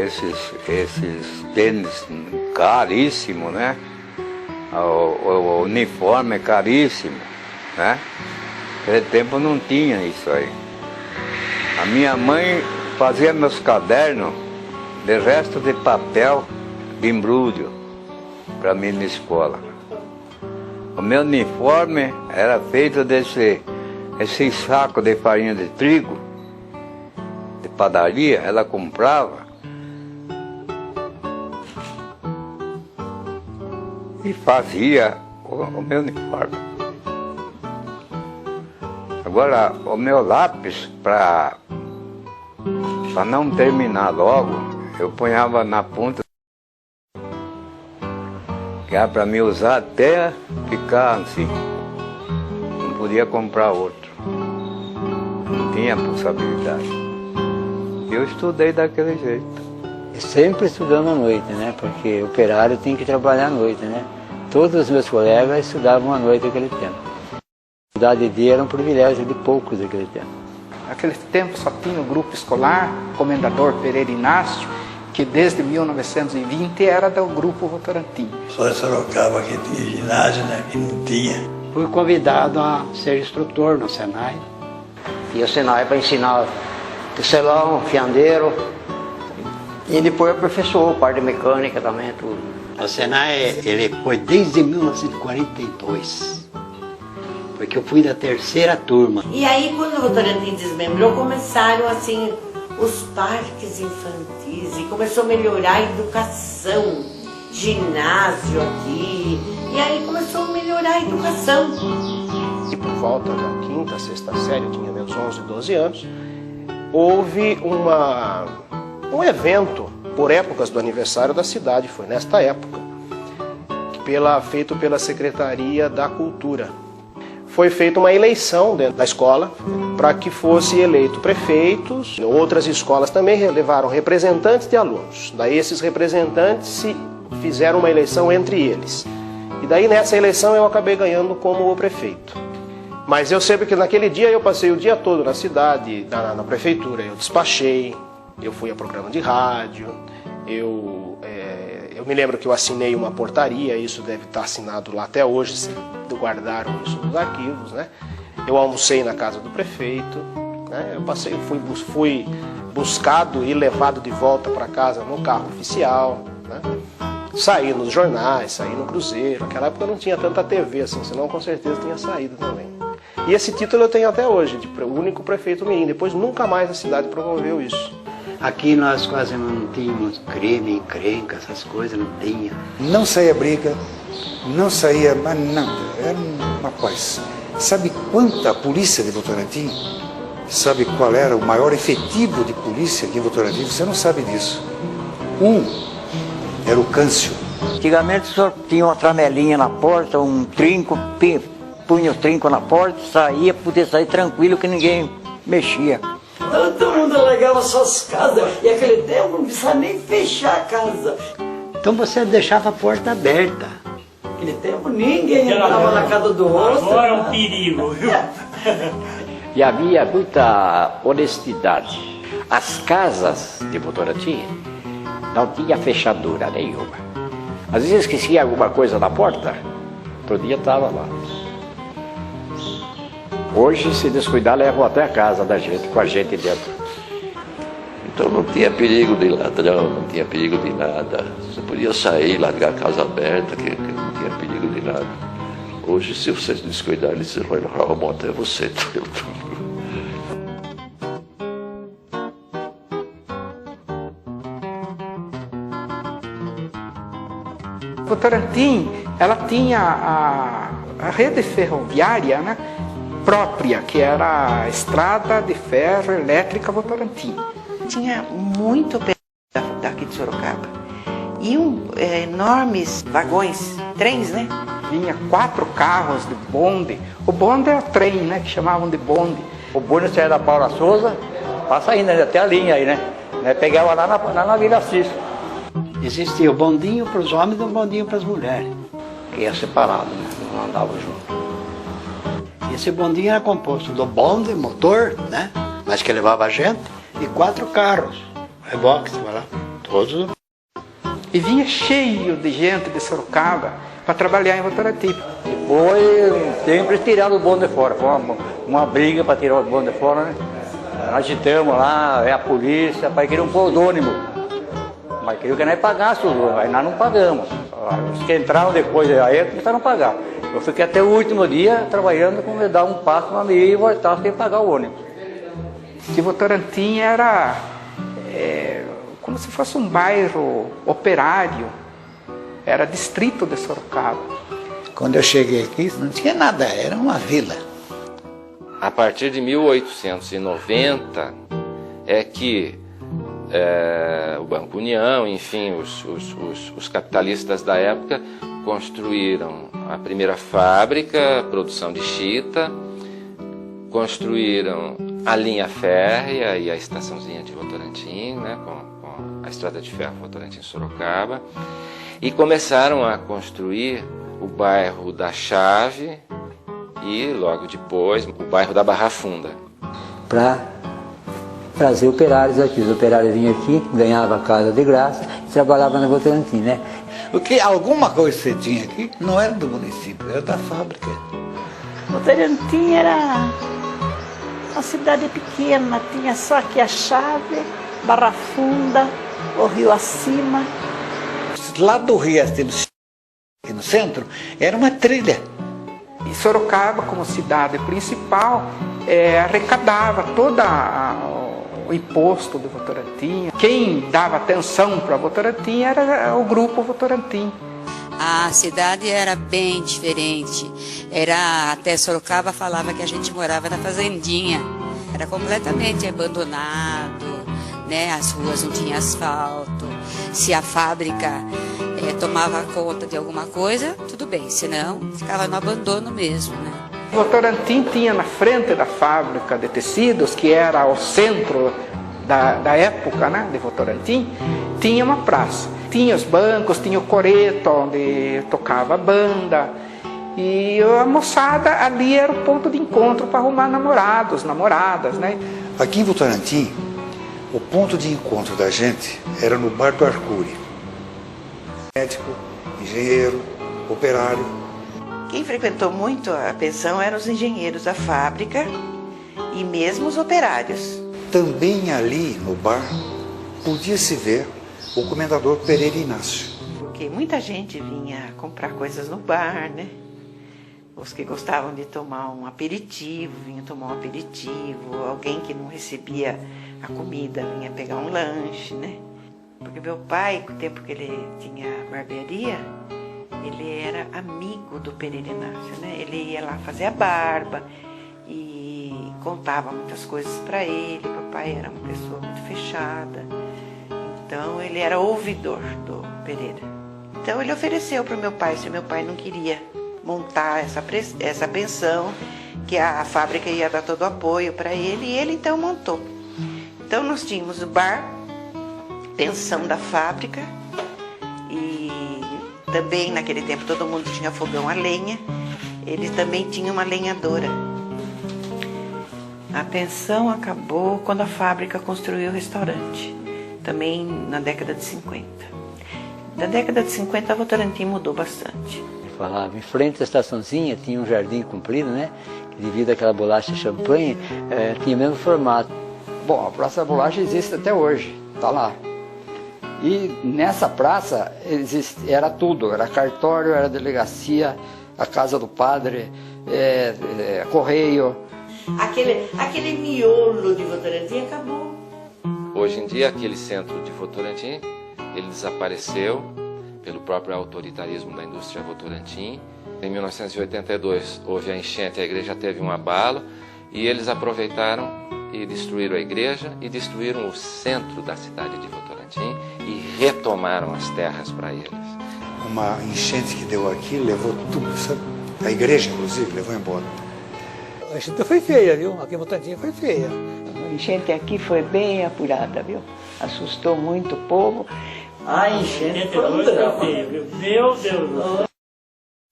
esses tênis caríssimos, né? O uniforme é caríssimo, né? Naquele tempo não tinha isso aí. A minha mãe fazia meus cadernos de resto de papel de embrulho para mim na escola. O meu uniforme era feito desse saco de farinha de trigo, de padaria, ela comprava. E fazia o meu uniforme. Agora, o meu lápis, para não terminar logo, eu ponhava na ponta, que era para me usar até ficar assim. Não podia comprar outro. Não tinha possibilidade. Eu estudei daquele jeito. Sempre estudando à noite, né? Porque operário tem que trabalhar à noite, né? Todos os meus colegas estudavam à noite naquele tempo. Estudar de dia era um privilégio de poucos naquele tempo. Naquele tempo só tinha o grupo escolar, o Comendador Pereira Inácio, que desde 1920 era do grupo Votorantim. Só em Sorocaba que tinha ginásio, né? Que não tinha. Fui convidado a ser instrutor no Senai. E o Senai para ensinar tecelão, fiandeiro. E depois aperfeiçoou parte de mecânica também, tudo. O Senai, ele foi desde 1942. Porque eu fui da terceira turma. E aí, quando o Votorantim desmembrou, começaram assim os parques infantis e começou a melhorar a educação, ginásio aqui. E aí começou a melhorar a educação. E por volta da quinta, sexta série, eu tinha meus 11, 12 anos, houve um evento por épocas do aniversário da cidade, foi nesta época, feito pela Secretaria da Cultura. Foi feita uma eleição dentro da escola para que fosse eleito prefeitos. Outras escolas também levaram representantes de alunos. Daí esses representantes fizeram uma eleição entre eles. E daí nessa eleição eu acabei ganhando como o prefeito. Mas eu sei que naquele dia eu passei o dia todo na cidade, na prefeitura. Eu despachei, eu fui a programa de rádio, eu me lembro que eu assinei uma portaria, isso deve estar assinado lá até hoje, se guardaram isso nos arquivos, né? Eu almocei na casa do prefeito, né? Fui buscado e levado de volta para casa no carro oficial, né? Saí nos jornais, saí no Cruzeiro. Naquela época não tinha tanta TV assim, senão com certeza tinha saído também. E esse título eu tenho até hoje, de único prefeito mirim. Depois nunca mais a cidade promoveu isso. Aqui nós quase não tínhamos crime, encrenca, essas coisas, não tinha. Não saía briga, não saía mais nada, era uma paz. Sabe quanta polícia de Votorantim? Sabe qual era o maior efetivo de polícia aqui em Votorantim? Você não sabe disso. era o Câncio. Antigamente só tinha uma tramelinha na porta, um trinco, punha o trinco na porta, saía, podia sair tranquilo que ninguém mexia. Todo mundo alugava suas casas e aquele tempo não precisava nem fechar a casa. Então você deixava a porta aberta. Naquele tempo ninguém entrava na casa do outro. Agora é um perigo, viu? E havia muita honestidade. As casas de Votorantim não tinha fechadura nenhuma. Às vezes esquecia alguma coisa na porta, outro dia estava lá. Hoje, se descuidar, levam até a casa da gente, com a gente dentro. Então não tinha perigo de ladrão, não tinha perigo de nada. Você podia sair, largar a casa aberta, que não tinha perigo de nada. Hoje, se você descuidar, eles roubam até você. Votorantim, ela tinha a rede ferroviária, né, própria, que era a Estrada de Ferro Elétrica Votorantim. Tinha muito operário daqui de Sorocaba. E enormes vagões, trens, né? Vinha 4 carros de bonde. O bonde era trem, né, que chamavam de bonde. O bonde saía da Paula Souza, passa ainda até a linha aí, né? Pegava lá na Vila Assis. Existia o bondinho para os homens e o bondinho para as mulheres, que ia separado, né? Não andavam juntos. Esse bondinho era composto do bonde, motor, né? Mas que levava a gente, e 4 carros, reboques, vai lá, todos. E vinha cheio de gente de Sorocaba para trabalhar em Votorantim. Foi sempre tirando o bonde de fora, foi uma briga para tirar o bonde de fora, né? Nós agitamos lá, a polícia, para querer um pseudônimo. Mas queria que nós pagássemos, aí nós não pagamos. Os que entraram depois aí começaram a pagar. Eu fiquei até o último dia trabalhando com dar um passo na meia e voltar sem pagar o ônibus. Que Votorantim era como se fosse um bairro operário, era distrito de Sorocaba. Quando eu cheguei aqui não tinha nada, era uma vila. A partir de 1890 é que o Banco União, enfim, os capitalistas da época construíram a primeira fábrica, produção de chita, construíram a linha férrea e a estaçãozinha de Votorantim, né, com a estrada de ferro Votorantim-Sorocaba, e começaram a construir o bairro da Chave e, logo depois, o bairro da Barra Funda. Para trazer operários aqui. Os operários vinham aqui, ganhavam a casa de graça e trabalhavam na Votorantim, né? Porque alguma coisa que você tinha aqui não era do município, era da fábrica. Votorantim era uma cidade pequena, tinha só aqui a Chave, Barra Funda, o rio acima. Lá do rio, aqui no centro, era uma trilha. E Sorocaba, como cidade principal, arrecadava todo o imposto do Votorantim. Quem dava atenção para Votorantim era o grupo Votorantim. A cidade era bem diferente. Até Sorocaba falava que a gente morava na fazendinha. Era completamente abandonado, né? As ruas não tinham asfalto. Se a fábrica tomava conta de alguma coisa, tudo bem, senão ficava no abandono mesmo, né? Votorantim tinha na frente da fábrica de tecidos, que era o centro da época, né, de Votorantim, tinha uma praça. Tinha os bancos, tinha o coreto onde tocava a banda. E a moçada ali era o ponto de encontro para arrumar namorados, namoradas, né? Aqui em Votorantim, o ponto de encontro da gente era no Bar do Arcuri. Médico, engenheiro, operário. Quem frequentou muito a pensão eram os engenheiros da fábrica e mesmo os operários. Também ali no bar podia-se ver o comendador Pereira Inácio. Porque muita gente vinha comprar coisas no bar, né? Os que gostavam de tomar um aperitivo, vinham tomar um aperitivo. Alguém que não recebia a comida vinha pegar um lanche, né? Porque meu pai, no tempo que ele tinha barbearia, ele era amigo do Pereira Inácio, né? Ele ia lá fazer a barba e contava muitas coisas para ele. Papai era uma pessoa muito fechada, então ele era ouvidor do Pereira. Então ele ofereceu para o meu pai, se meu pai não queria montar essa pensão, que a fábrica ia dar todo o apoio para ele, e ele então montou. Então nós tínhamos o bar, pensão da fábrica, e também naquele tempo todo mundo tinha fogão a lenha, ele também tinha uma lenhadora. A pensão acabou quando a fábrica construiu o restaurante, também na década de 50. Da década de 50 a Votorantim mudou bastante. Falava, em frente à estaçãozinha tinha um jardim comprido, né? Que devido àquela bolacha champanhe, tinha o mesmo formato. Bom, a Praça da Bolacha existe até hoje, está lá. E nessa praça era tudo, era cartório, era delegacia, a casa do padre, correio. Aquele miolo de Votorantim acabou. Hoje em dia, aquele centro de Votorantim, ele desapareceu pelo próprio autoritarismo da indústria Votorantim. Em 1982 houve a enchente, a igreja teve um abalo e eles aproveitaram e destruíram a igreja e destruíram o centro da cidade de Votorantim e retomaram as terras para eles. Uma enchente que deu aqui levou tudo, sabe? A igreja, inclusive, levou embora. A enchente foi feia, viu? Aqui em Votorantim foi feia. A enchente aqui foi bem apurada, viu? Assustou muito o povo. A enchente foi um drama. Meu Deus!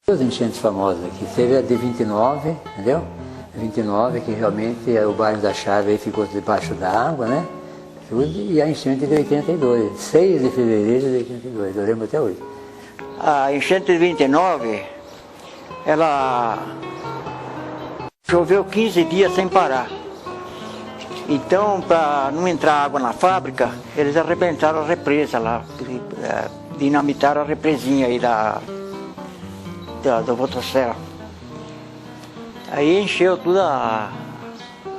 Duas enchentes famosas aqui. Teve a de 29, entendeu? A 29, que realmente o bairro da Chave aí ficou debaixo da água, né? E a enchente de 82, 6 de fevereiro de 82, eu lembro até hoje. A enchente de 29, ela choveu 15 dias sem parar. Então, para não entrar água na fábrica, eles arrebentaram a represa lá, dinamitaram a represinha aí da Votorantim. Aí encheu toda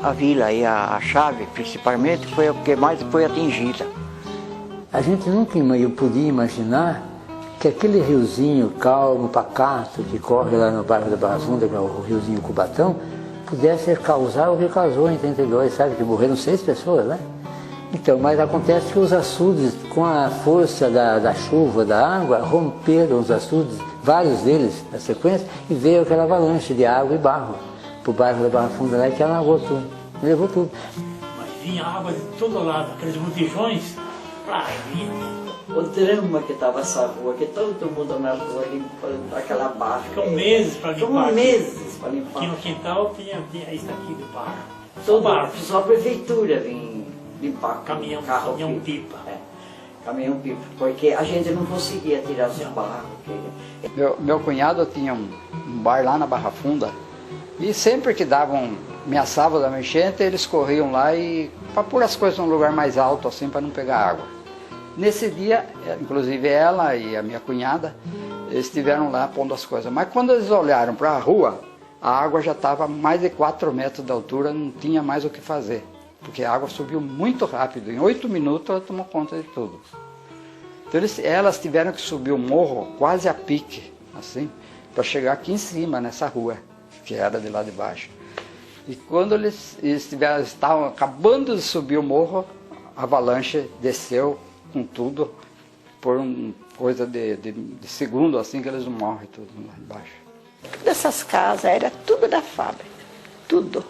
a vila e a Chave, principalmente, foi o que mais foi atingida. A gente nunca podia imaginar que aquele riozinho calmo, pacato, que corre lá no bairro da Barra Funda, que é o riozinho Cubatão, pudesse causar o que causou em 82, sabe? Que morreram 6 pessoas, né? Então, mas acontece que os açudes, com a força da chuva, da água, romperam os açudes, vários deles, na sequência, e veio aquela avalanche de água e barro para o bairro da Barra Funda lá, que alagou tudo, levou tudo. Mas vinha água de todo lado, aqueles botijões, O drama que estava essa rua, que todo mundo na rua limpando aquela barra. Ficam meses para limpar. Ficam meses para limpar. Aqui no quintal tinha isso aqui de barro. Só a prefeitura vinha limpar. Caminhão pipa. Caminhão pipa, porque a gente não conseguia tirar os barros. Meu cunhado tinha um bar lá na Barra Funda e sempre que ameaçava da enchente, eles corriam lá e para pôr as coisas num lugar mais alto assim para não pegar água. Nesse dia, inclusive ela e a minha cunhada, eles estiveram lá pondo as coisas. Mas quando eles olharam para a rua, a água já estava a mais de 4 metros de altura, não tinha mais o que fazer. Porque a água subiu muito rápido, em 8 minutos ela tomou conta de tudo. Então elas tiveram que subir o morro quase a pique, assim, para chegar aqui em cima, nessa rua, que era de lá de baixo. E quando eles estavam acabando de subir o morro, a avalanche desceu com tudo, por coisa de segundo, assim, que eles não morrem tudo lá embaixo. Todas essas casas, era tudo da fábrica, tudo.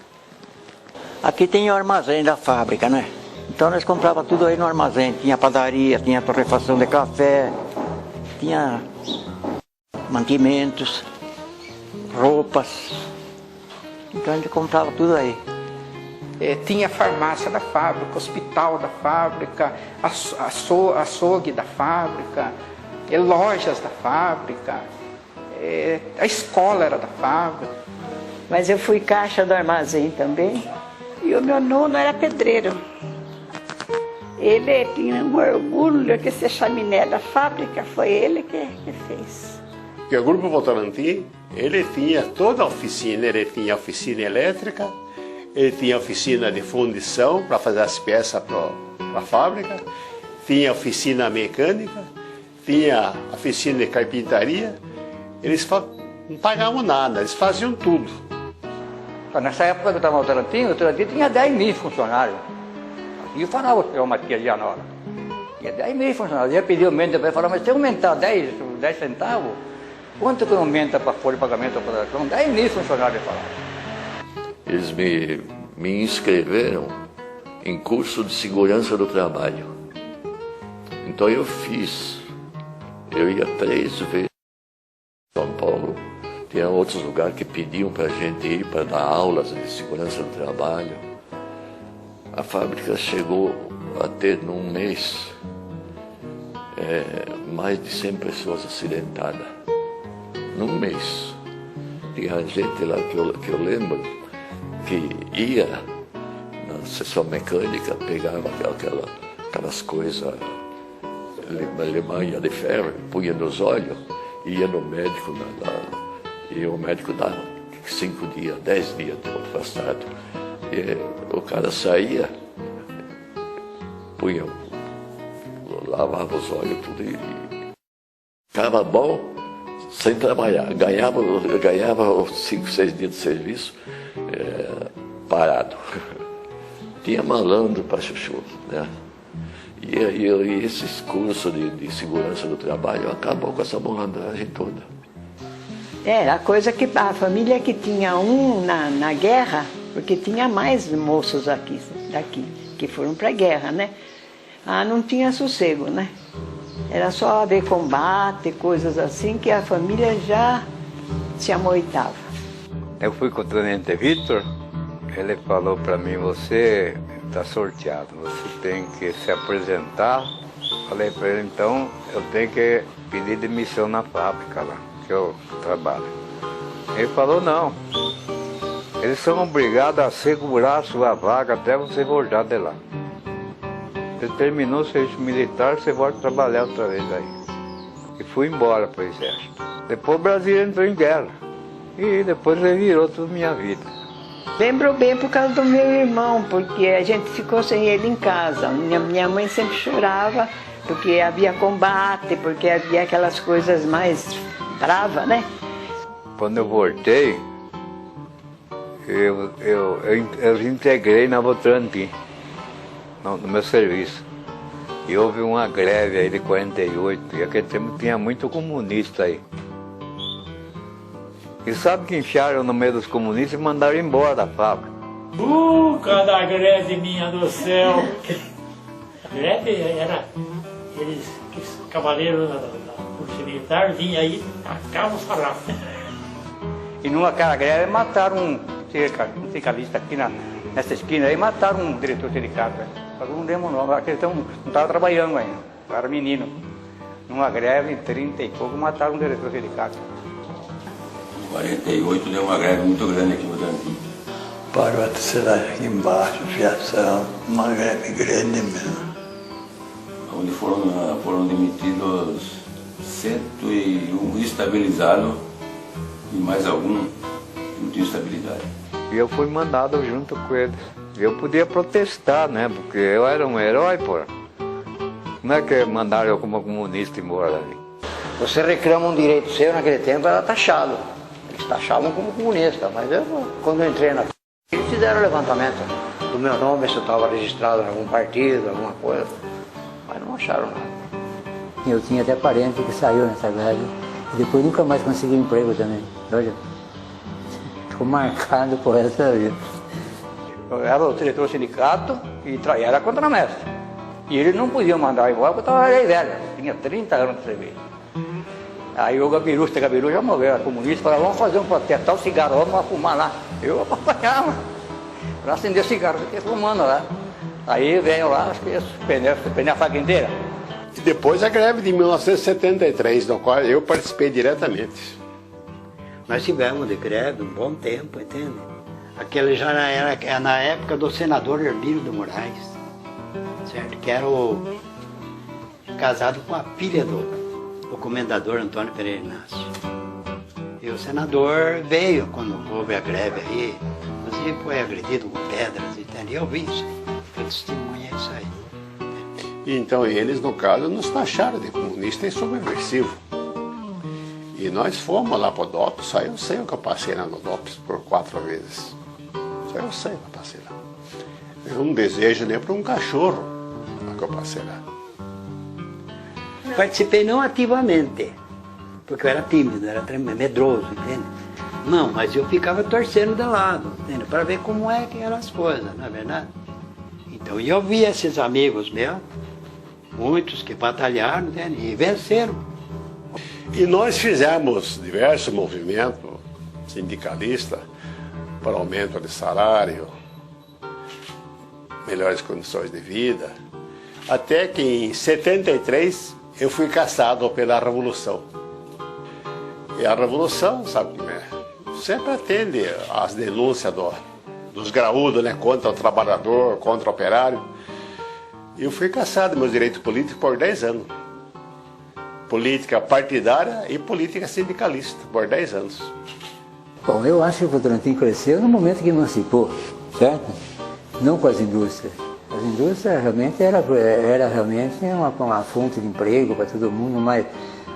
Aqui tem o armazém da fábrica, né? Então nós comprávamos tudo aí no armazém. Tinha padaria, tinha torrefação de café, tinha mantimentos, roupas. Então a gente comprava tudo aí. Tinha farmácia da fábrica, hospital da fábrica, açougue da fábrica, lojas da fábrica, a escola era da fábrica. Mas eu fui caixa do armazém também. E o meu nono era pedreiro. Ele tinha um orgulho que essa chaminé da fábrica foi ele que fez. Porque o Grupo Votorantim, ele tinha toda a oficina, ele tinha oficina elétrica, ele tinha oficina de fundição para fazer as peças para a fábrica, tinha oficina mecânica, tinha oficina de carpintaria. Eles não pagavam nada, eles faziam tudo. Nessa época que eu estava no Votorantim tinha 10 mil funcionários. E eu falava que eu matia na hora. Tinha 10 mil funcionários. Eu ia pedir aumento, depois falava, mas se aumentar 10 centavos, quanto que aumenta para folha de pagamento da população? 10 mil funcionários falaram. Eles me inscreveram em curso de segurança do trabalho. Então eu fiz. Eu ia 3 vezes em São Paulo. Tinha outros lugares que pediam para a gente ir para dar aulas de segurança do trabalho. A fábrica chegou a ter, num mês, mais de 100 pessoas acidentadas. Num mês. Tinha gente lá que eu lembro que ia na seção mecânica, pegava aquelas coisas, Alemanha de ferro, punha nos olhos, ia no médico, e o médico dava 5 dias, 10 dias de afastado. E o cara saía, punha, lavava os olhos, tudo, e ficava bom sem trabalhar. Ganhava 5, 6 dias de serviço parado. Tinha malandro para chuchu, né? E esses cursos de segurança do trabalho acabou com essa malandragem toda. Era coisa que a família que tinha um na guerra, porque tinha mais moços daqui, que foram para a guerra, né? Não tinha sossego, né? Era só ver combate, coisas assim, que a família já se amoitava. Eu fui com o Tenente Vitor, ele falou para mim, você está sorteado, você tem que se apresentar. Falei para ele, então eu tenho que pedir demissão na fábrica lá, que eu trabalho. Ele falou, não, eles são obrigados a segurar a sua vaga até você voltar de lá. Você terminou o serviço militar, você volta a trabalhar outra vez aí. E fui embora para o exército. Depois o Brasil entrou em guerra. E depois revirou toda a minha vida. Lembro bem por causa do meu irmão, porque a gente ficou sem ele em casa. Minha mãe sempre chorava, porque havia combate, porque havia aquelas coisas mais bravas, né? Quando eu voltei, eu integrei na Votorantim, no meu serviço. E houve uma greve aí de 48, e aquele tempo tinha muito comunista aí. E sabe que enfiaram no meio dos comunistas e mandaram embora da fábrica. Cada greve minha do céu! A greve era, eles, os cavaleiros da Polícia Militar vinham aí, tacavam o sarrafo. E numa cara greve mataram um sindicalista aqui nessa esquina aí, mataram um diretor sindicato. Mas não lembro o nome, aquele não estava trabalhando ainda, era menino. Numa greve, em 30 e pouco, mataram um diretor sindicato. Em 48 deu uma greve muito grande aqui no Votorantim. Parou a tecelagem aqui embaixo, fiação, uma greve grande mesmo. Onde foram demitidos 101 estabilizados e mais algum não tinha estabilidade. E eu fui mandado junto com eles. Eu podia protestar, né? Porque eu era um herói, pô. Não é que mandaram eu como comunista embora ali. Você reclama um direito seu, naquele tempo era taxado. Eles taxavam como comunista, mas quando eu entrei na eles fizeram o levantamento do meu nome, se eu estava registrado em algum partido, alguma coisa, mas não acharam nada. Eu tinha até parente que saiu nessa greve e depois nunca mais conseguiu emprego também. Olha, estou marcado por essa vida. Eu era o diretor do sindicato e era contramestre. E eles não podiam mandar embora porque eu estava velho, tinha 30 anos de serviço. Aí o Gabiru já morreu, era comunista, falava, vamos fazer um protesto, tá o cigarro, vamos fumar lá. Eu acompanhava, para acender o cigarro, fiquei fumando lá. Aí veio lá, acho que pneu a faca inteira. E depois a greve de 1973, da qual eu participei diretamente. Nós tivemos de greve um bom tempo, entende? Aquele já era na época do senador Hermílio de Moraes, certo? Que era casado com a filha do comendador Antônio Pereira Inácio. E o senador veio quando houve a greve aí, inclusive foi agredido com pedras, entende? Eu vi isso, eu testemunhei isso aí. Então eles, no caso, nos taxaram de comunista e subversivo. E nós fomos lá para o DOPS, aí eu sei o que eu passei lá no DOPS por 4 vezes. Isso aí eu sei o que eu passei lá. Eu não desejo nem para um cachorro o que eu passei lá. Participei não ativamente, porque eu era tímido, era medroso, entende? Não, mas eu ficava torcendo de lado, entende? Para ver como é que eram as coisas, não é verdade? Então eu vi esses amigos meus, muitos que batalharam, entende? E venceram. E nós fizemos diversos movimentos sindicalistas para aumento de salário, melhores condições de vida, até que em 73 eu fui caçado pela Revolução. E a Revolução, sabe como é? Sempre atende às denúncias dos graúdos, né, contra o trabalhador, contra o operário. E eu fui caçado meus direitos políticos por 10 anos. Política partidária e política sindicalista, por 10 anos. Bom, eu acho que o Votorantim cresceu no momento que emancipou, certo? Não com as indústrias. As indústrias realmente era realmente uma fonte de emprego para todo mundo, mas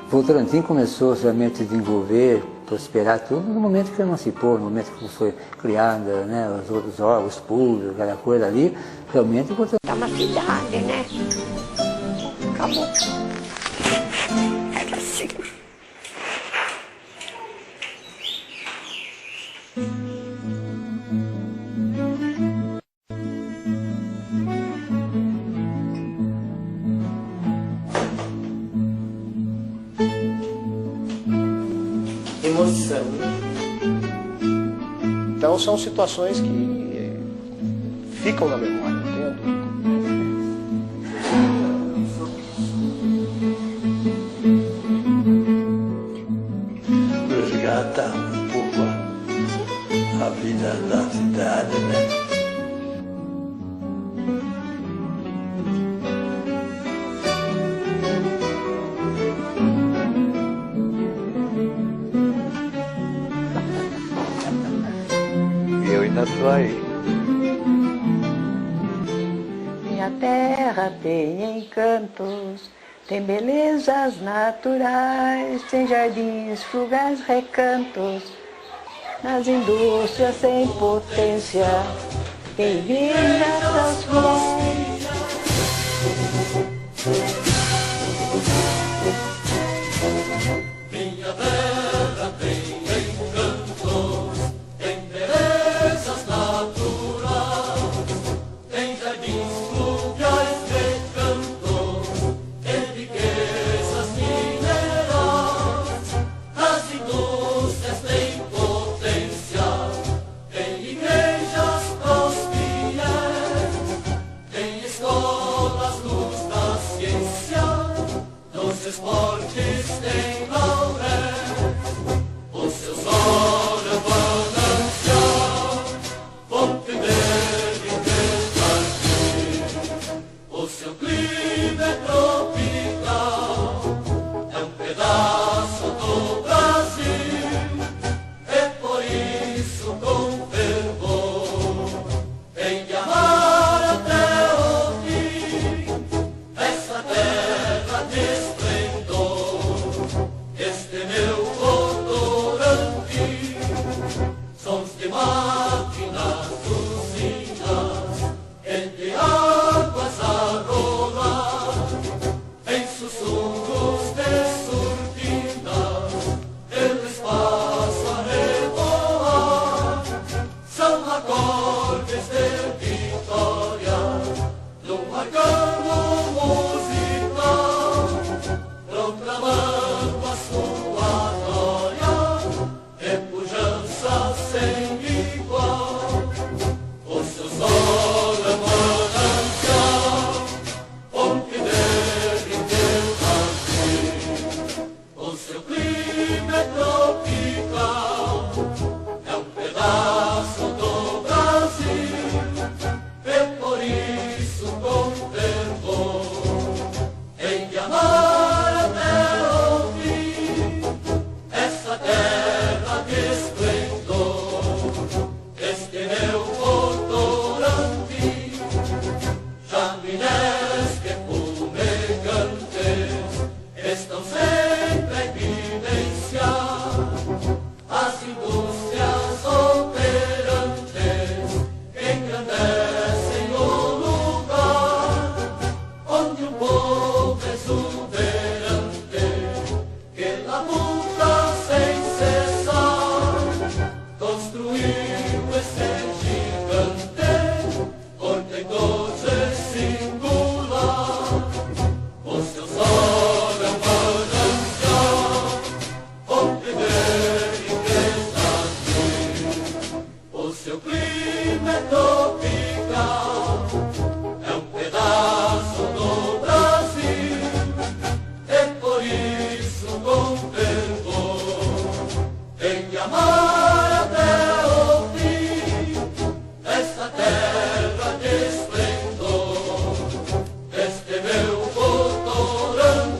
o Votorantim começou realmente a desenvolver, prosperar tudo no momento que emancipou, no momento que foi criada, né, os outros órgãos públicos, aquela coisa ali, realmente o Votorantim... É uma cidade, né? Acabou. Era assim. Emoção. Então são situações que ficam na memória, entende? Resgata um pouco a vida da cidade, né? Eu ainda estou aí. Minha terra tem encantos, tem belezas naturais, tem jardins, frugais recantos, nas indústrias sem potência, quem vive essas flores. Minha terra tem encantos, tem belezas naturais, tem jardins fluviais recantos, tem riquezas minerais, as indústrias têm potência, tem igrejas pros fiéis, tem escolas, luz da ciência, nos esportes tem laurel, os seus olhos balancear, fonte dele refletir, o seu clima é tropical, é um pedaço do Brasil, é por isso com fervor, tem de amar até o fim, essa terra de esplendor, este meu Votorantim, sons de máquinas, usinas, entre águas a rolar, em sussurros de surdinas, pelo espaço a revoar, são acordes de vitória, num arcano musical, proclamando a sua glória, é pujança sem igual, os seus olhos manancial, fonte de riqueza, o seu clima é tropical, é um pedaço do Brasil, é por isso com clima é tropical, é um pedaço do Brasil, e por isso com fervor tem que amar até o fim esta terra de esplendor, este meu Votorantim.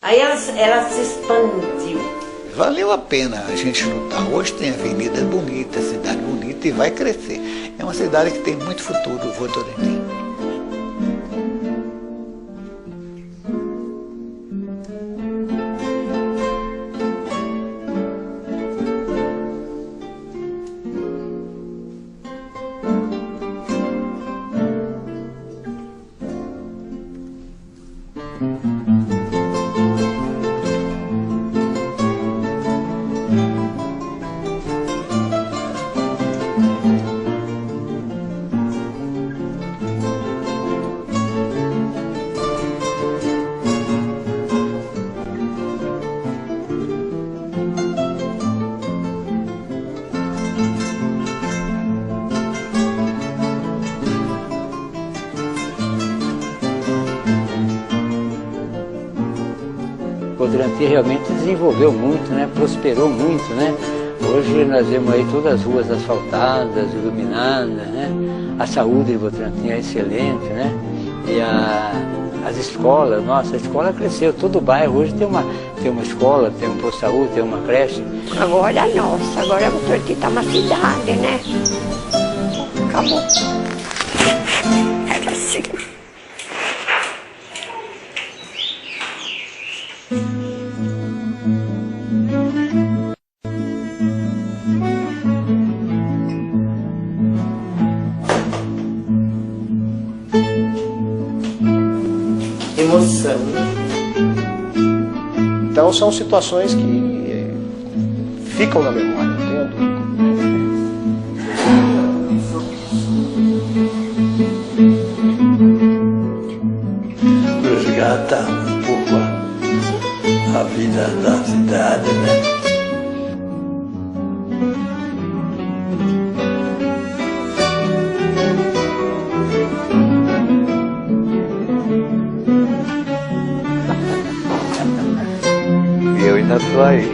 Aí ela se expandiu. Valeu a pena a gente lutar. Hoje tem avenidas bonitas, cidade bonita e vai crescer. É uma cidade que tem muito futuro, o Votorantim. Votorantim realmente desenvolveu muito, né? Prosperou muito, né? Hoje nós vemos aí todas as ruas asfaltadas, iluminadas, né? A saúde de Votorantim é excelente, né? E as escolas, nossa, a escola cresceu, todo o bairro hoje tem uma escola, tem um posto de saúde, tem uma creche. Agora, nossa, agora Votorantim está uma cidade, né? Acabou. Era assim. Emoção. Então são situações que ficam na memória, não tenho dúvida. Resgata um pouco a vida da cidade, né? Eu ainda estou aí.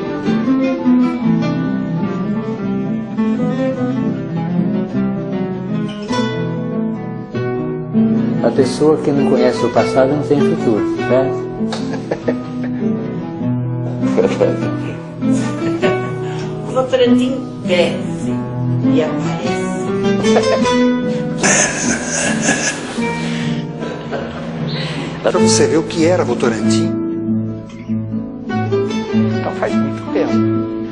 A pessoa que não conhece o passado não tem futuro, certo? O Votorantim cresce e aparece. Para você ver o que era Votorantim. Então faz muito tempo.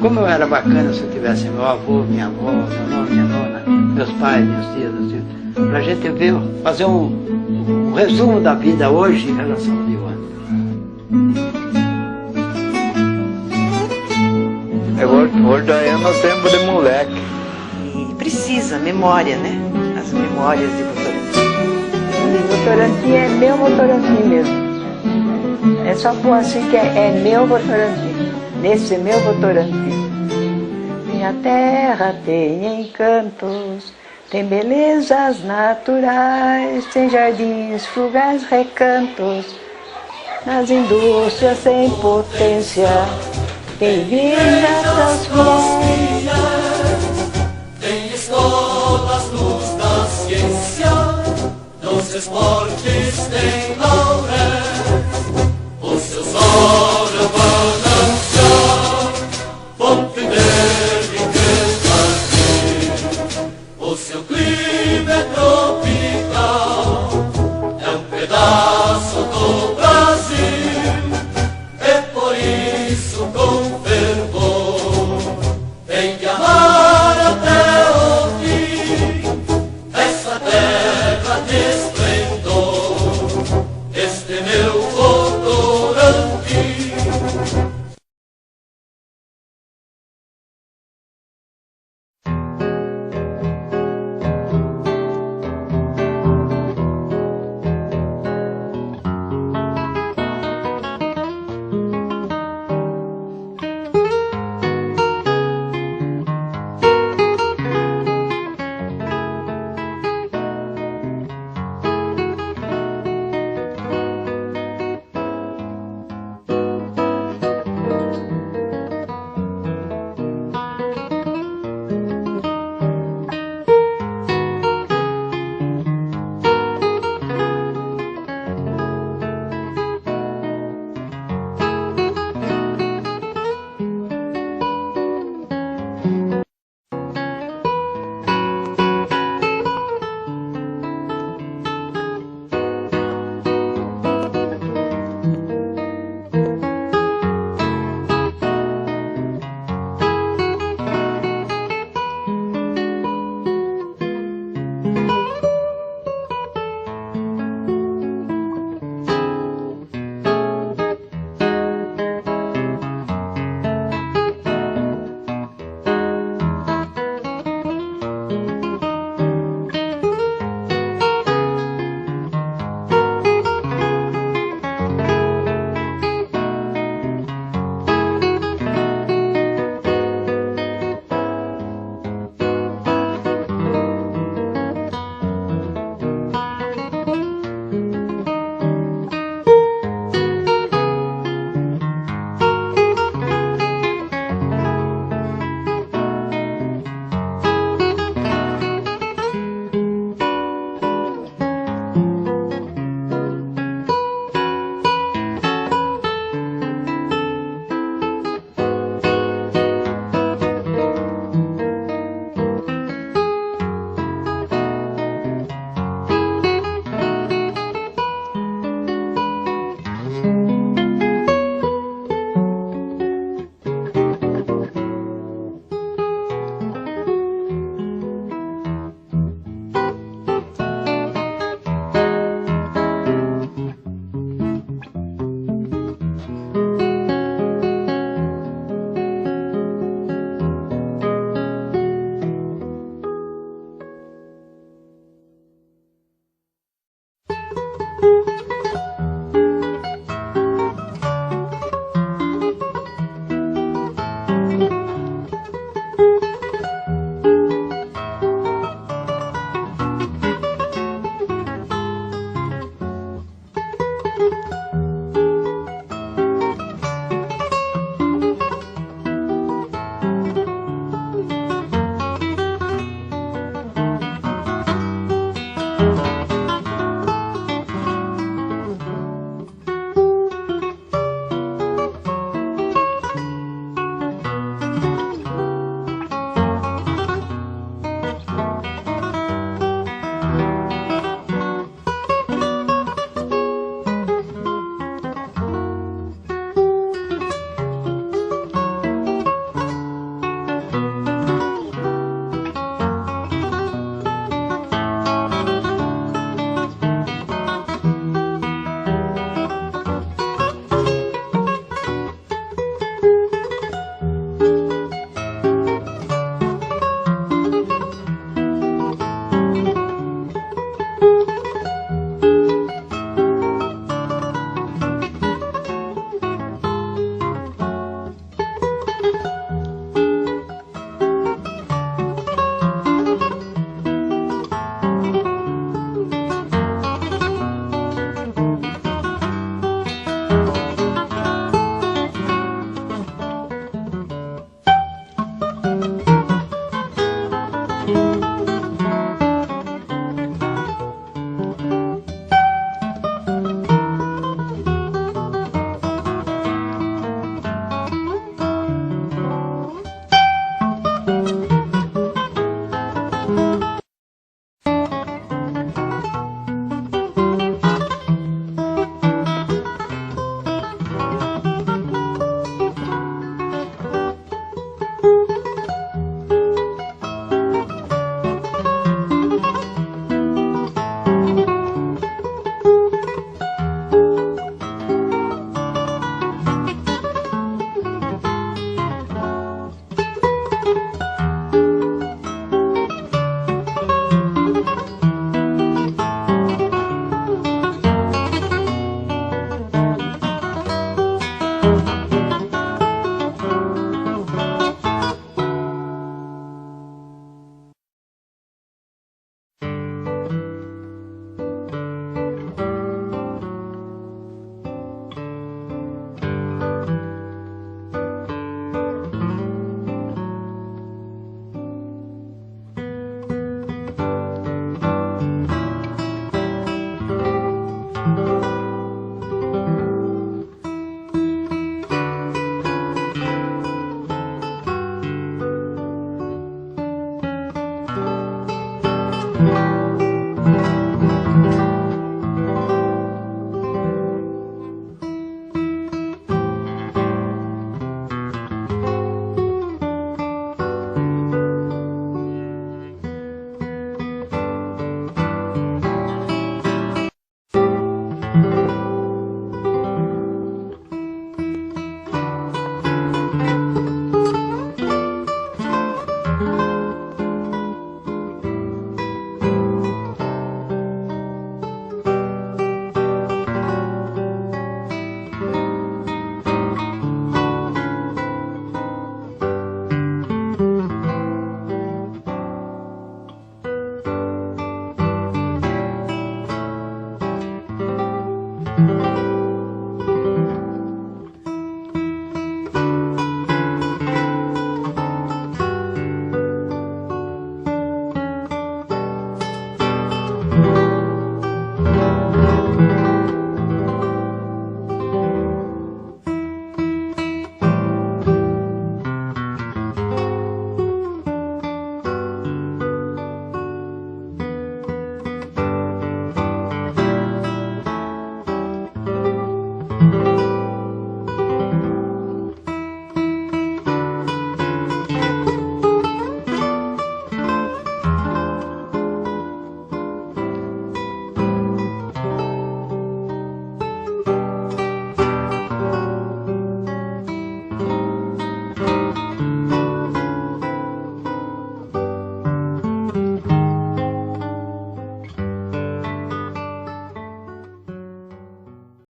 Como eu era bacana se eu tivesse meu avô, minha avó, meu irmão, minha nona, meus pais, minhas tias, pra gente ver, fazer um resumo da vida hoje em relação ao de ontem. Hoje é no tempo de moleque. E precisa, memória, né? As memórias de Votorantim. Votorantim é meu Votorantim mesmo. É só por assim que é meu Votorantim. Nesse meu Votorantim. Minha terra tem encantos, tem belezas naturais, tem jardins, frugais recantos, nas indústrias sem potência, tem vidas das flores. Tem escolas, luz da ciência, nos esportes tem lá.